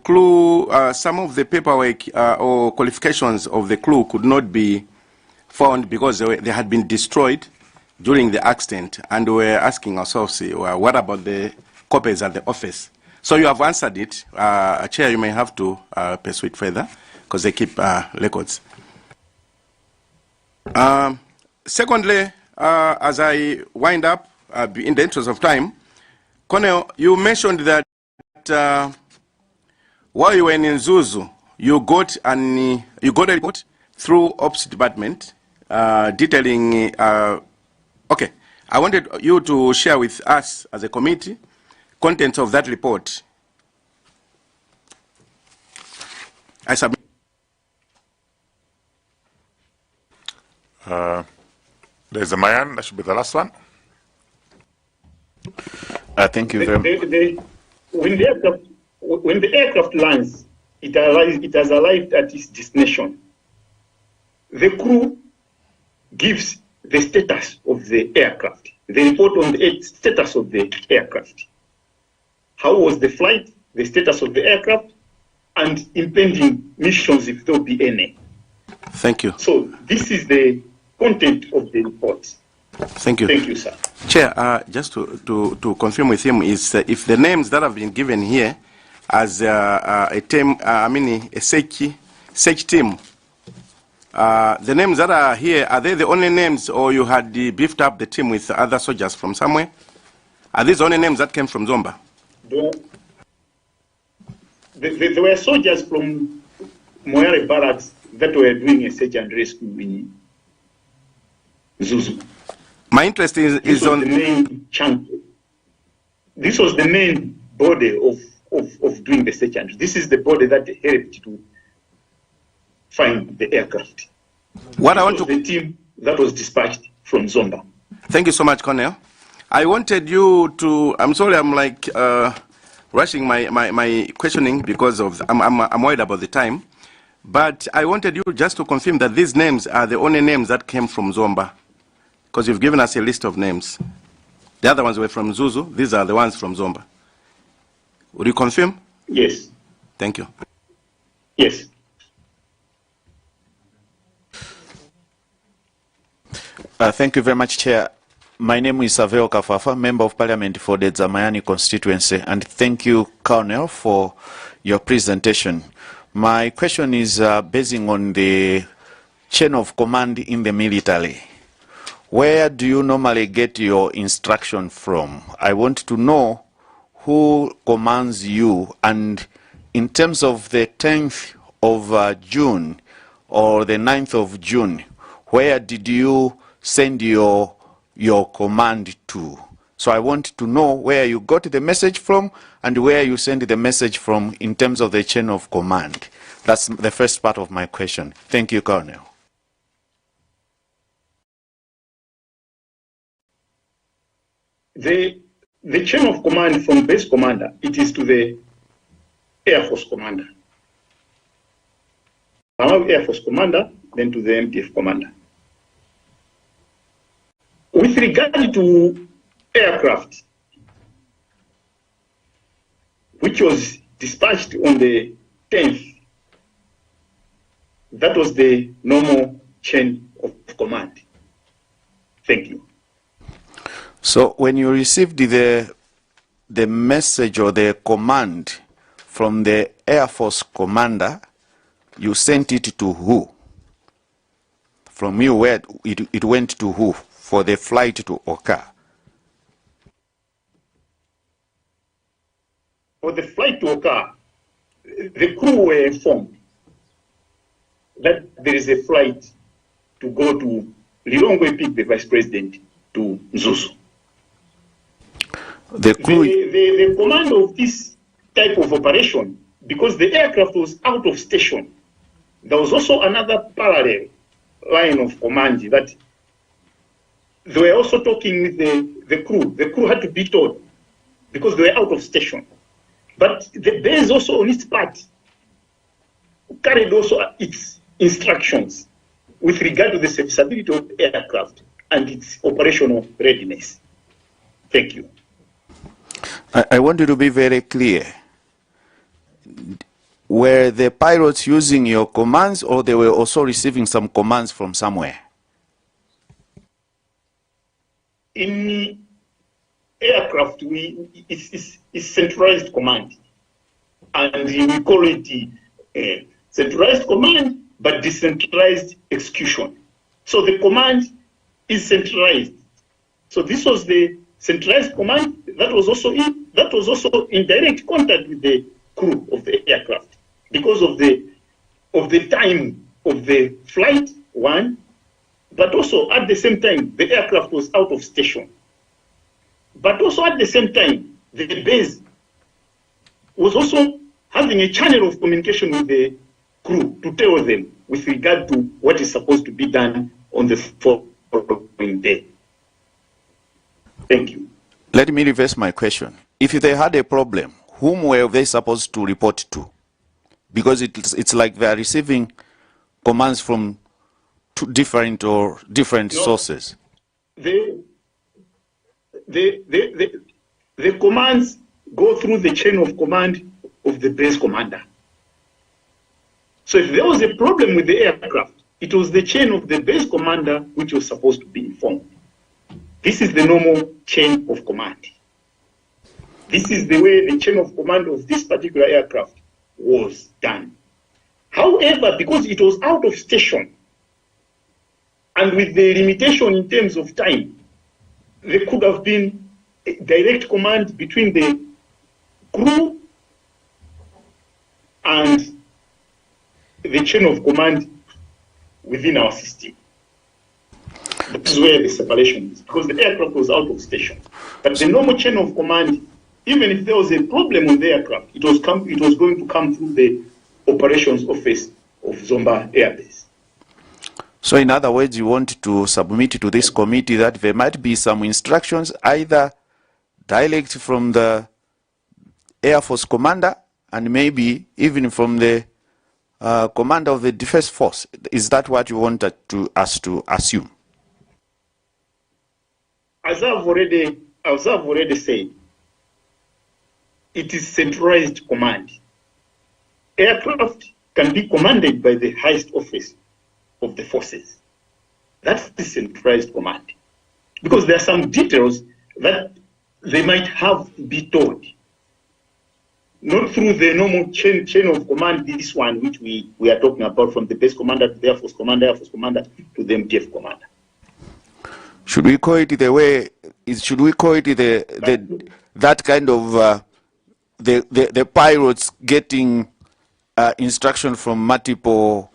crew, some of the paperwork or qualifications of the crew could not be found because they had been destroyed during the accident, and we were asking ourselves, what about the copies at the office? So you have answered it. Chair, you may have to pursue it further, because they keep records. Secondly, as I wind up, in the interest of time, Colonel, you mentioned that while you were in Zuzu, you got a report through Ops Department detailing. Okay, I wanted you to share with us as a committee contents of that report. I submit. There's a Mayan, that should be the last one. Thank you very much. When the aircraft lands, it has arrived at its destination. The crew gives the status of the aircraft. They report on the status of the aircraft. How was the flight, the status of the aircraft, and impending missions if there will be any. Thank you. So this is the content of the report. Thank you. Thank you, sir. Chair, just to confirm with him is if the names that have been given here as a team, a search team, the names that are here, are they the only names, or you had beefed up the team with other soldiers from somewhere? Are these the only names that came from Zomba? There were soldiers from Moyare barracks that were doing a search and rescue in Zuzu. My interest is on the main chunk. This was the main body of doing the search and this is the body that helped to find the aircraft. What I want to the team that was dispatched from Zomba. Thank you so much, Colonel. I wanted you to. I'm sorry, I'm like rushing my questioning because of I'm worried about the time. But I wanted you just to confirm that these names are the only names that came from Zomba, because you've given us a list of names. The other ones were from Zuzu. These are the ones from Zomba. Would you confirm? Yes. Thank you. Yes. Thank you very much, Chair. My name is Saveo Kafafa, Member of Parliament for the Zamayani constituency, and thank you, Colonel, for your presentation. My question is basing on the chain of command in the military. Where do you normally get your instruction from? I want to know who commands you, and in terms of the 10th of June or the 9th of June, where did you send your command to? So I want to know where you got the message from and where you sent the message from in terms of the chain of command. That's the first part of my question. Thank you, Colonel. The chain of command from base commander, it is to the Air Force commander. Air Force commander, then to the MTF commander. With regard to aircraft, which was dispatched on the 10th, that was the normal chain of command. Thank you. So when you received the message or the command from the Air Force commander, you sent it to who? From you, where it went to who for the flight to occur? For the flight to occur, the crew were informed that there is a flight to go to Lilongwe pick the vice president to Zuzu. The command of this type of operation, because the aircraft was out of station, there was also another parallel line of command that they were also talking with the crew. The crew had to be told because they were out of station. But the base also on its part carried also its instructions with regard to the serviceability of the aircraft and its operational readiness. Thank you. I want you to be very clear. Were the pilots using your commands, or they were also receiving some commands from somewhere? In aircraft, it's centralized command. And we call it centralized command, but decentralized execution. So the command is centralized. So this was the centralized command that was also in direct contact with the crew of the aircraft because of the time of the flight, one, but also at the same time the aircraft was out of station. But also at the same time the base was also having a channel of communication with the crew to tell them with regard to what is supposed to be done on the following day. Thank you. Let me reverse my question. If they had a problem, whom were they supposed to report to? Because it's like they are receiving commands from two different sources. The commands go through the chain of command of the base commander. So if there was a problem with the aircraft, it was the chain of the base commander which was supposed to be informed. This is the normal chain of command. This is the way the chain of command of this particular aircraft was done. However, because it was out of station, and with the limitation in terms of time, there could have been a direct command between the crew and the chain of command within our system. This is where the separation is, because the aircraft was out of station. But the normal chain of command, even if there was a problem with the aircraft, it was going to come through the operations office of Zomba Air Base. So in other words, you want to submit to this committee that there might be some instructions either direct from the Air Force commander and maybe even from the commander of the Defense Force. Is that what you wanted us to assume? As I've already said, it is centralized command. Aircraft can be commanded by the highest office of the forces. That's the centralized command. Because there are some details that they might have to be told. Not through the normal chain of command, this one which we are talking about, from the base commander to the Air Force commander to the MTF commander. Should we call it the way? Should we call it that kind of the pilots getting instruction from multiple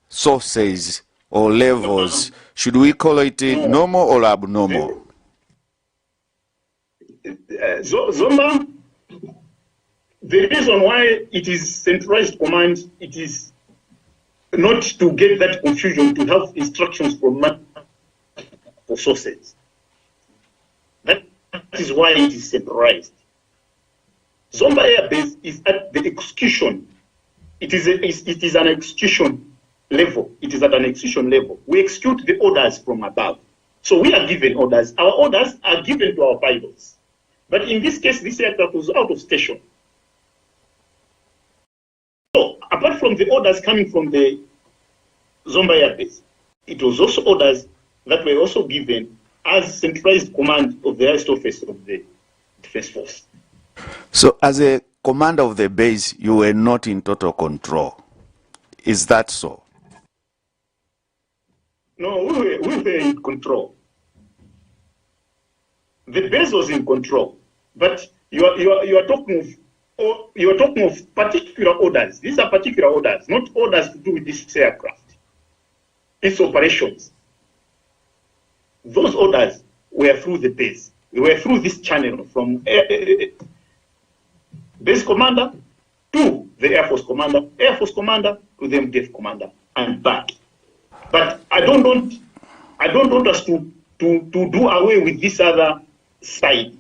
sources or levels? Should we call it normal or abnormal? Zomba, the reason why it is centralized command, it is not to get that confusion, to have instructions from multiple sources. That is why it is centralized. Zomba Air Base is at the execution. It is an execution level. It is at an execution level. We execute the orders from above. So we are given orders. Our orders are given to our pilots. But in this case, this aircraft was out of station. So apart from the orders coming from the Zomba Air Base, it was also orders that were also given as centralized command of the highest office of the Defense Force. So as a commander of the base, you were not in total control. Is that so? No, we were in control. The base was in control, but you are talking of particular orders. These are particular orders, not orders to do with this aircraft. Its operations. Those orders were through the base. They were through this channel from base commander to the Air Force commander to the MDF commander, and back. But I don't want us to do away with this other side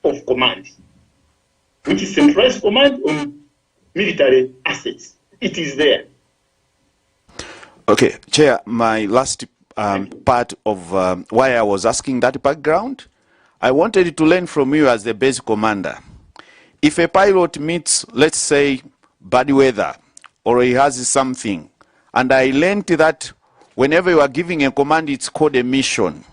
of command, which is centralized command on military assets. It is there. Okay, Chair, my last part of why I was asking that background, I wanted to learn from you as the base commander. If a pilot meets, let's say, bad weather, or he has something, and I learned that whenever you are giving a command, it's called a mission.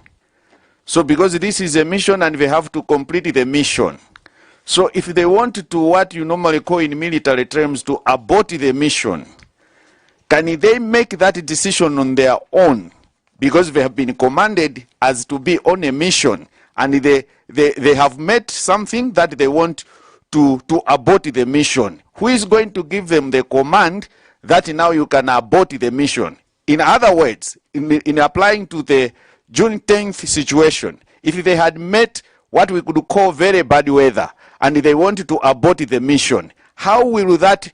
So because this is a mission and they have to complete the mission. So if they want to, what you normally call in military terms, to abort the mission, can they make that decision on their own? Because they have been commanded as to be on a mission, and they have met something that they want to abort the mission. Who is going to give them the command that now you can abort the mission? In other words, in applying to the June 10th situation, if they had met what we could call very bad weather and they wanted to abort the mission, how will that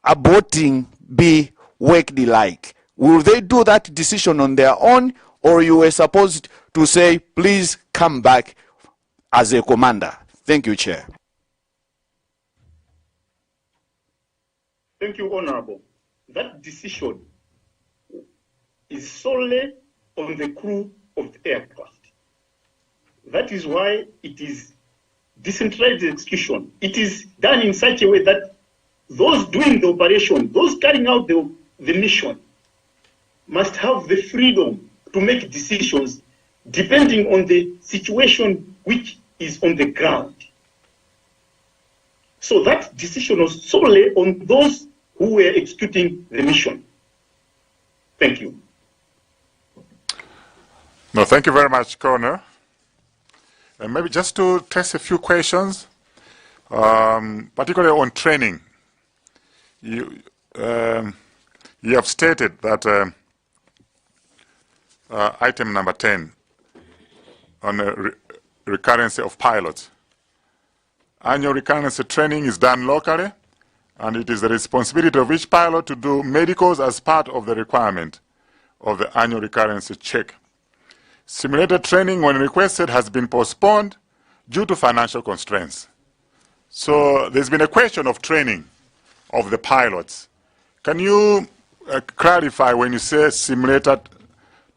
aborting be worked like? Will they do that decision on their own, or you were supposed to say, please come back as a commander? Thank you, Chair. Thank you, Honorable. That decision is solely on the crew of the aircraft. That is why it is decentralized execution. It is done in such a way that those doing the operation, those carrying out the mission, must have the freedom to make decisions depending on the situation which is on the ground. So that decision was solely on those who were executing the mission. Thank you. No, thank you very much, Colonel. And maybe just to test a few questions, particularly on training. You have stated that item number 10 on the recurrency of pilots. Annual recurrency training is done locally, and it is the responsibility of each pilot to do medicals as part of the requirement of the annual recurrency check. Simulator training, when requested, has been postponed due to financial constraints. So there's been a question of training of the pilots. Can you clarify when you say simulator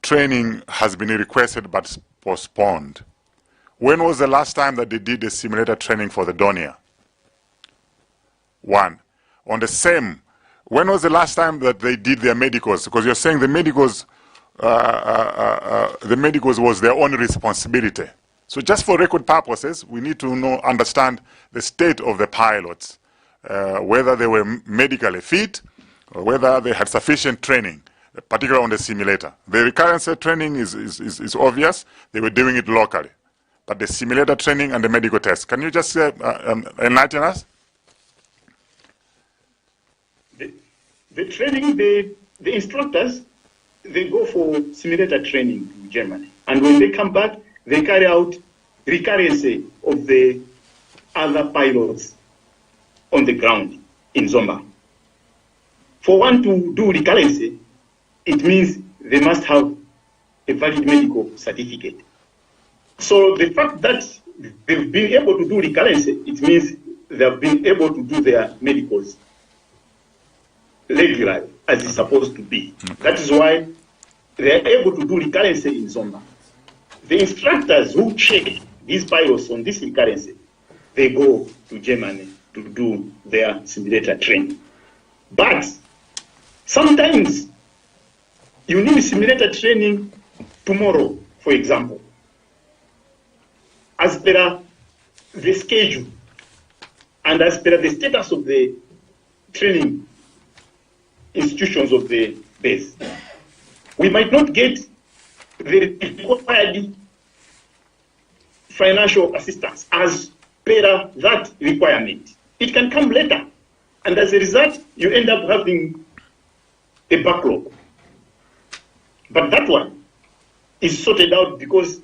training has been requested but postponed? When was the last time that they did the simulator training for the Donia? One. On the same, when was the last time that they did their medicals? Because you're saying the medicals was their own responsibility. So just for record purposes, we need to understand the state of the pilots, whether they were medically fit or whether they had sufficient training, particularly on the simulator. The recurrency training is obvious. They were doing it locally. But the simulator training and the medical test, can you just enlighten us? The training, the instructors, they go for simulator training in Germany. And when they come back, they carry out recurrency of the other pilots on the ground in Zomba. For one to do recurrency, it means they must have a valid medical certificate. So the fact that they've been able to do recurrency, it means they've been able to do their medicals regularly, as it's supposed to be. That is why they are able to do recurrency in Zomba. The instructors who check these pilots on this recurrency, they go to Germany to do their simulator training. But sometimes you need simulator training tomorrow, for example, as per the schedule and as per the status of the training institutions of the base. We might not get the required financial assistance as per that requirement. It can come later, and as a result, you end up having a backlog. But that one is sorted out because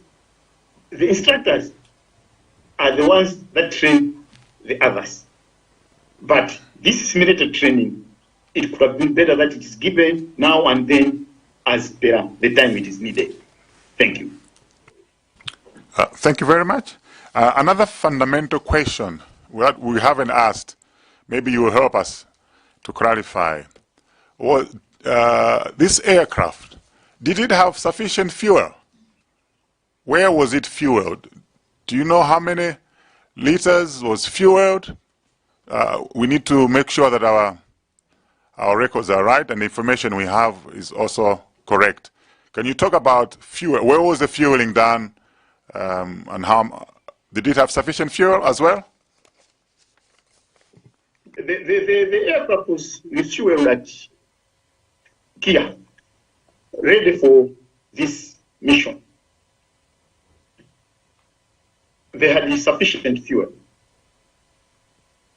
the instructors are the ones that train the others. But this simulated training, it could have been better that it is given now and then as per the time it is needed. Thank you. Thank you very much. Another fundamental question that we haven't asked, maybe you will help us to clarify. This aircraft, did it have sufficient fuel? Where was it fueled? Do you know how many liters was fueled? We need to make sure that our records are right and the information we have is also correct. Can you talk about fuel? Where was the fueling done, and how did it have sufficient fuel as well? The aircraft was refueled at Kia, ready for this mission. they had sufficient fuel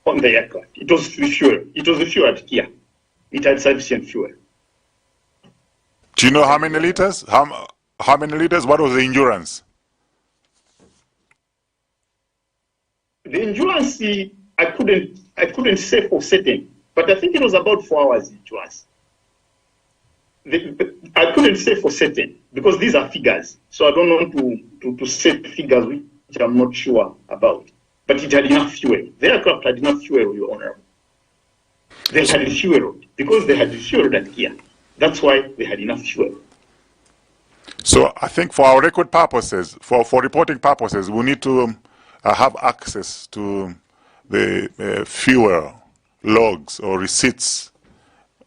on the aircraft. It was fuel. It was the fuel at Kia. It had sufficient fuel. Do you know how many liters? How many liters? What was the endurance? The endurance, I couldn't say for certain, but I think it was about 4 hours endurance. I couldn't say for certain because these are figures, so I don't want to set figures which I'm not sure about. But it had enough fuel. The aircraft had enough fuel, Your Honor. They had fuel because they had fuel at Kia. That's why they had enough fuel. So I think for our record purposes, for reporting purposes, we need to have access to the fuel logs or receipts.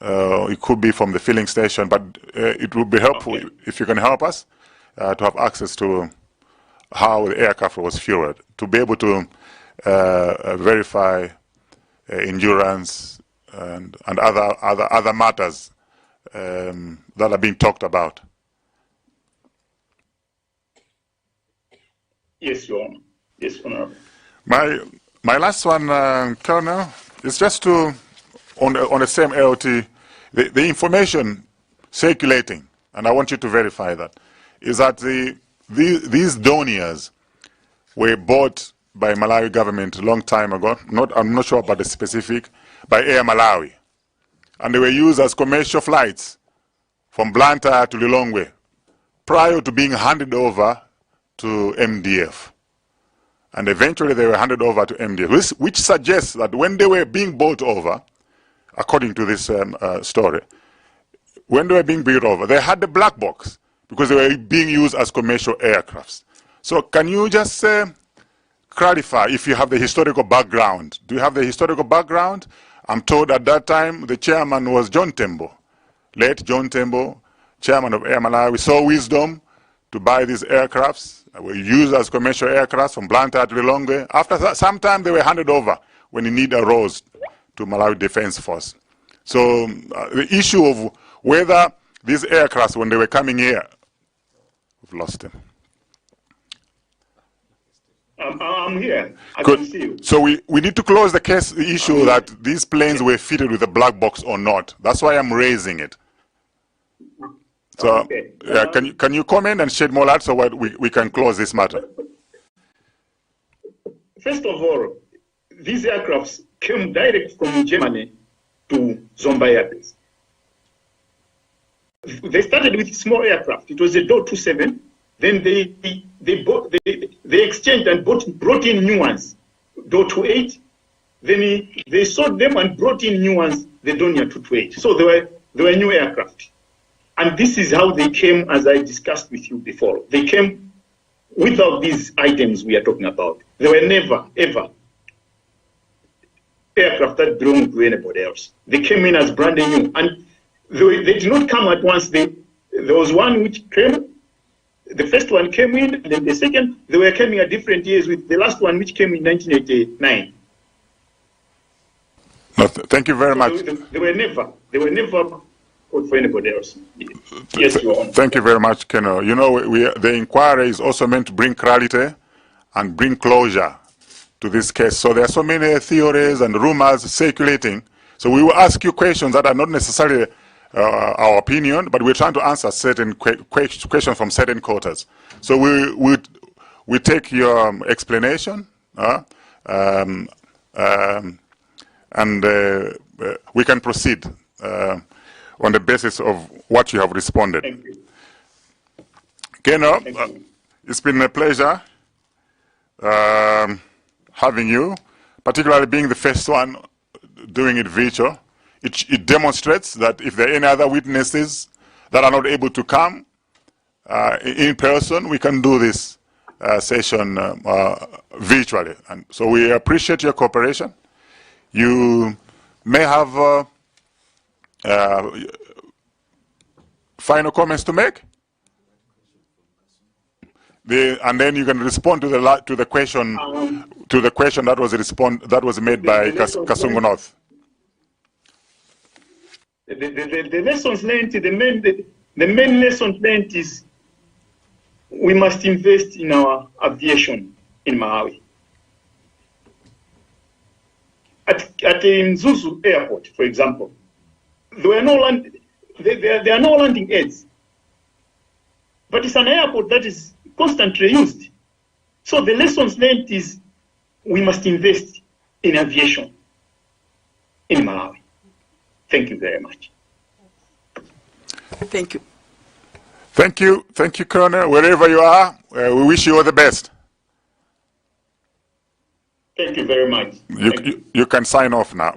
It could be from the filling station, but it would be helpful if you can help us to have access to how the aircraft was fueled, to be able to verify endurance and other matters that are being talked about. Yes, Your Honor. Yes, Honorable. My last one, Colonel, is just to on the same AOT, the information circulating, and I want you to verify that, is that these doniers were bought by Malawi government a long time ago. I'm not sure about the specific, by Air Malawi, and they were used as commercial flights from Luntha to Lilongwe prior to being handed over to MDF. And eventually they were handed over to MDF, which suggests that when they were being bought over, according to this story, when they were being built over, they had the black box because they were being used as commercial aircrafts. So can you just clarify if you have the historical background? Do you have the historical background? I'm told at that time the chairman was John Tembo, late John Tembo, chairman of Air Malawi, saw wisdom to buy these aircrafts. They were used as commercial aircrafts from Luntha to Lilongwe. After some time, they were handed over when the need arose to Malawi Defense Force. So the issue of whether these aircrafts, when they were coming here, we've lost them. I'm here. I can see you. So we need to close the case, the issue that these planes were fitted with a black box or not. That's why I'm raising it. So can you comment and shed more light so we can close this matter? First of all, these aircrafts came direct from Germany to Zomba Air Base. They started with small aircraft. It was a DO 27. Then they exchanged and brought in new ones, DO 28. Then they sold them and brought in new ones, the Donia 228. So they were new aircraft. And this is how they came, as I discussed with you before. They came without these items we are talking about. They were never, ever aircraft that belonged to anybody else. They came in as brand new. And they did not come at once. There was one which came, the first one came in, and then the second, they were coming at different years, with the last one which came in 1989. Thank you very much. They were never for anybody else. Yes, Your Honor. Thank you very much, Keno. You know, the inquiry is also meant to bring clarity and bring closure to this case. So there are so many theories and rumors circulating. So we will ask you questions that are not necessarily our opinion, but we're trying to answer certain questions from certain quarters. So we take your explanation, and we can proceed on the basis of what you have responded. Thank you. Keno, it's been a pleasure having you, particularly being the first one doing it virtual. It demonstrates that if there are any other witnesses that are not able to come in person, we can do this session virtually. And so we appreciate your cooperation. You may have final comments to make, and then you can respond to the question that was made by Kasungu North. The lessons learned, the main lesson learned is we must invest in our aviation in Malawi. At Mzuzu Airport, for example, there are no landing aids. But it's an airport that is constantly used. So the lessons learned is we must invest in aviation in Malawi. Thank you very much. Thank you. Thank you. Thank you, Colonel. Wherever you are, we wish you all the best. Thank you very much. You can sign off now.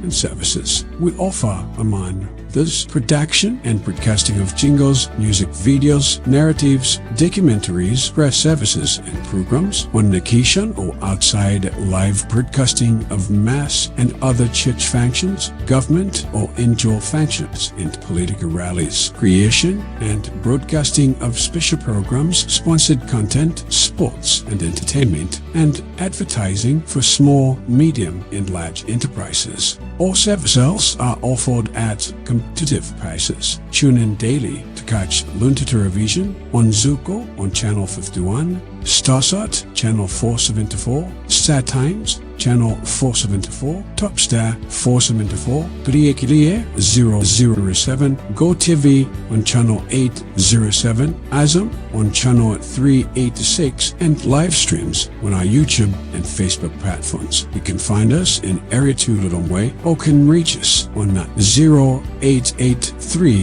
and services. We offer, among this, production and broadcasting of jingles, music videos, narratives, documentaries, press services and programs on occasion or outside, live broadcasting of mass and other church functions, government or indoor functions, and political rallies, creation and broadcasting of special programs, sponsored content, sports and entertainment, and advertising for small, medium, and large enterprises. All services are offered at competitive prices. Tune in daily to catch Luntha Television on Zuko on Channel 51, Starsat Channel 474, Star Times Channel 474, Topstar 474, Kriye 007, GoTV on Channel 807, Azam on Channel 386, and live streams on our YouTube and Facebook platforms. You can find us in Area 2 Lilongwe or can reach us on 0883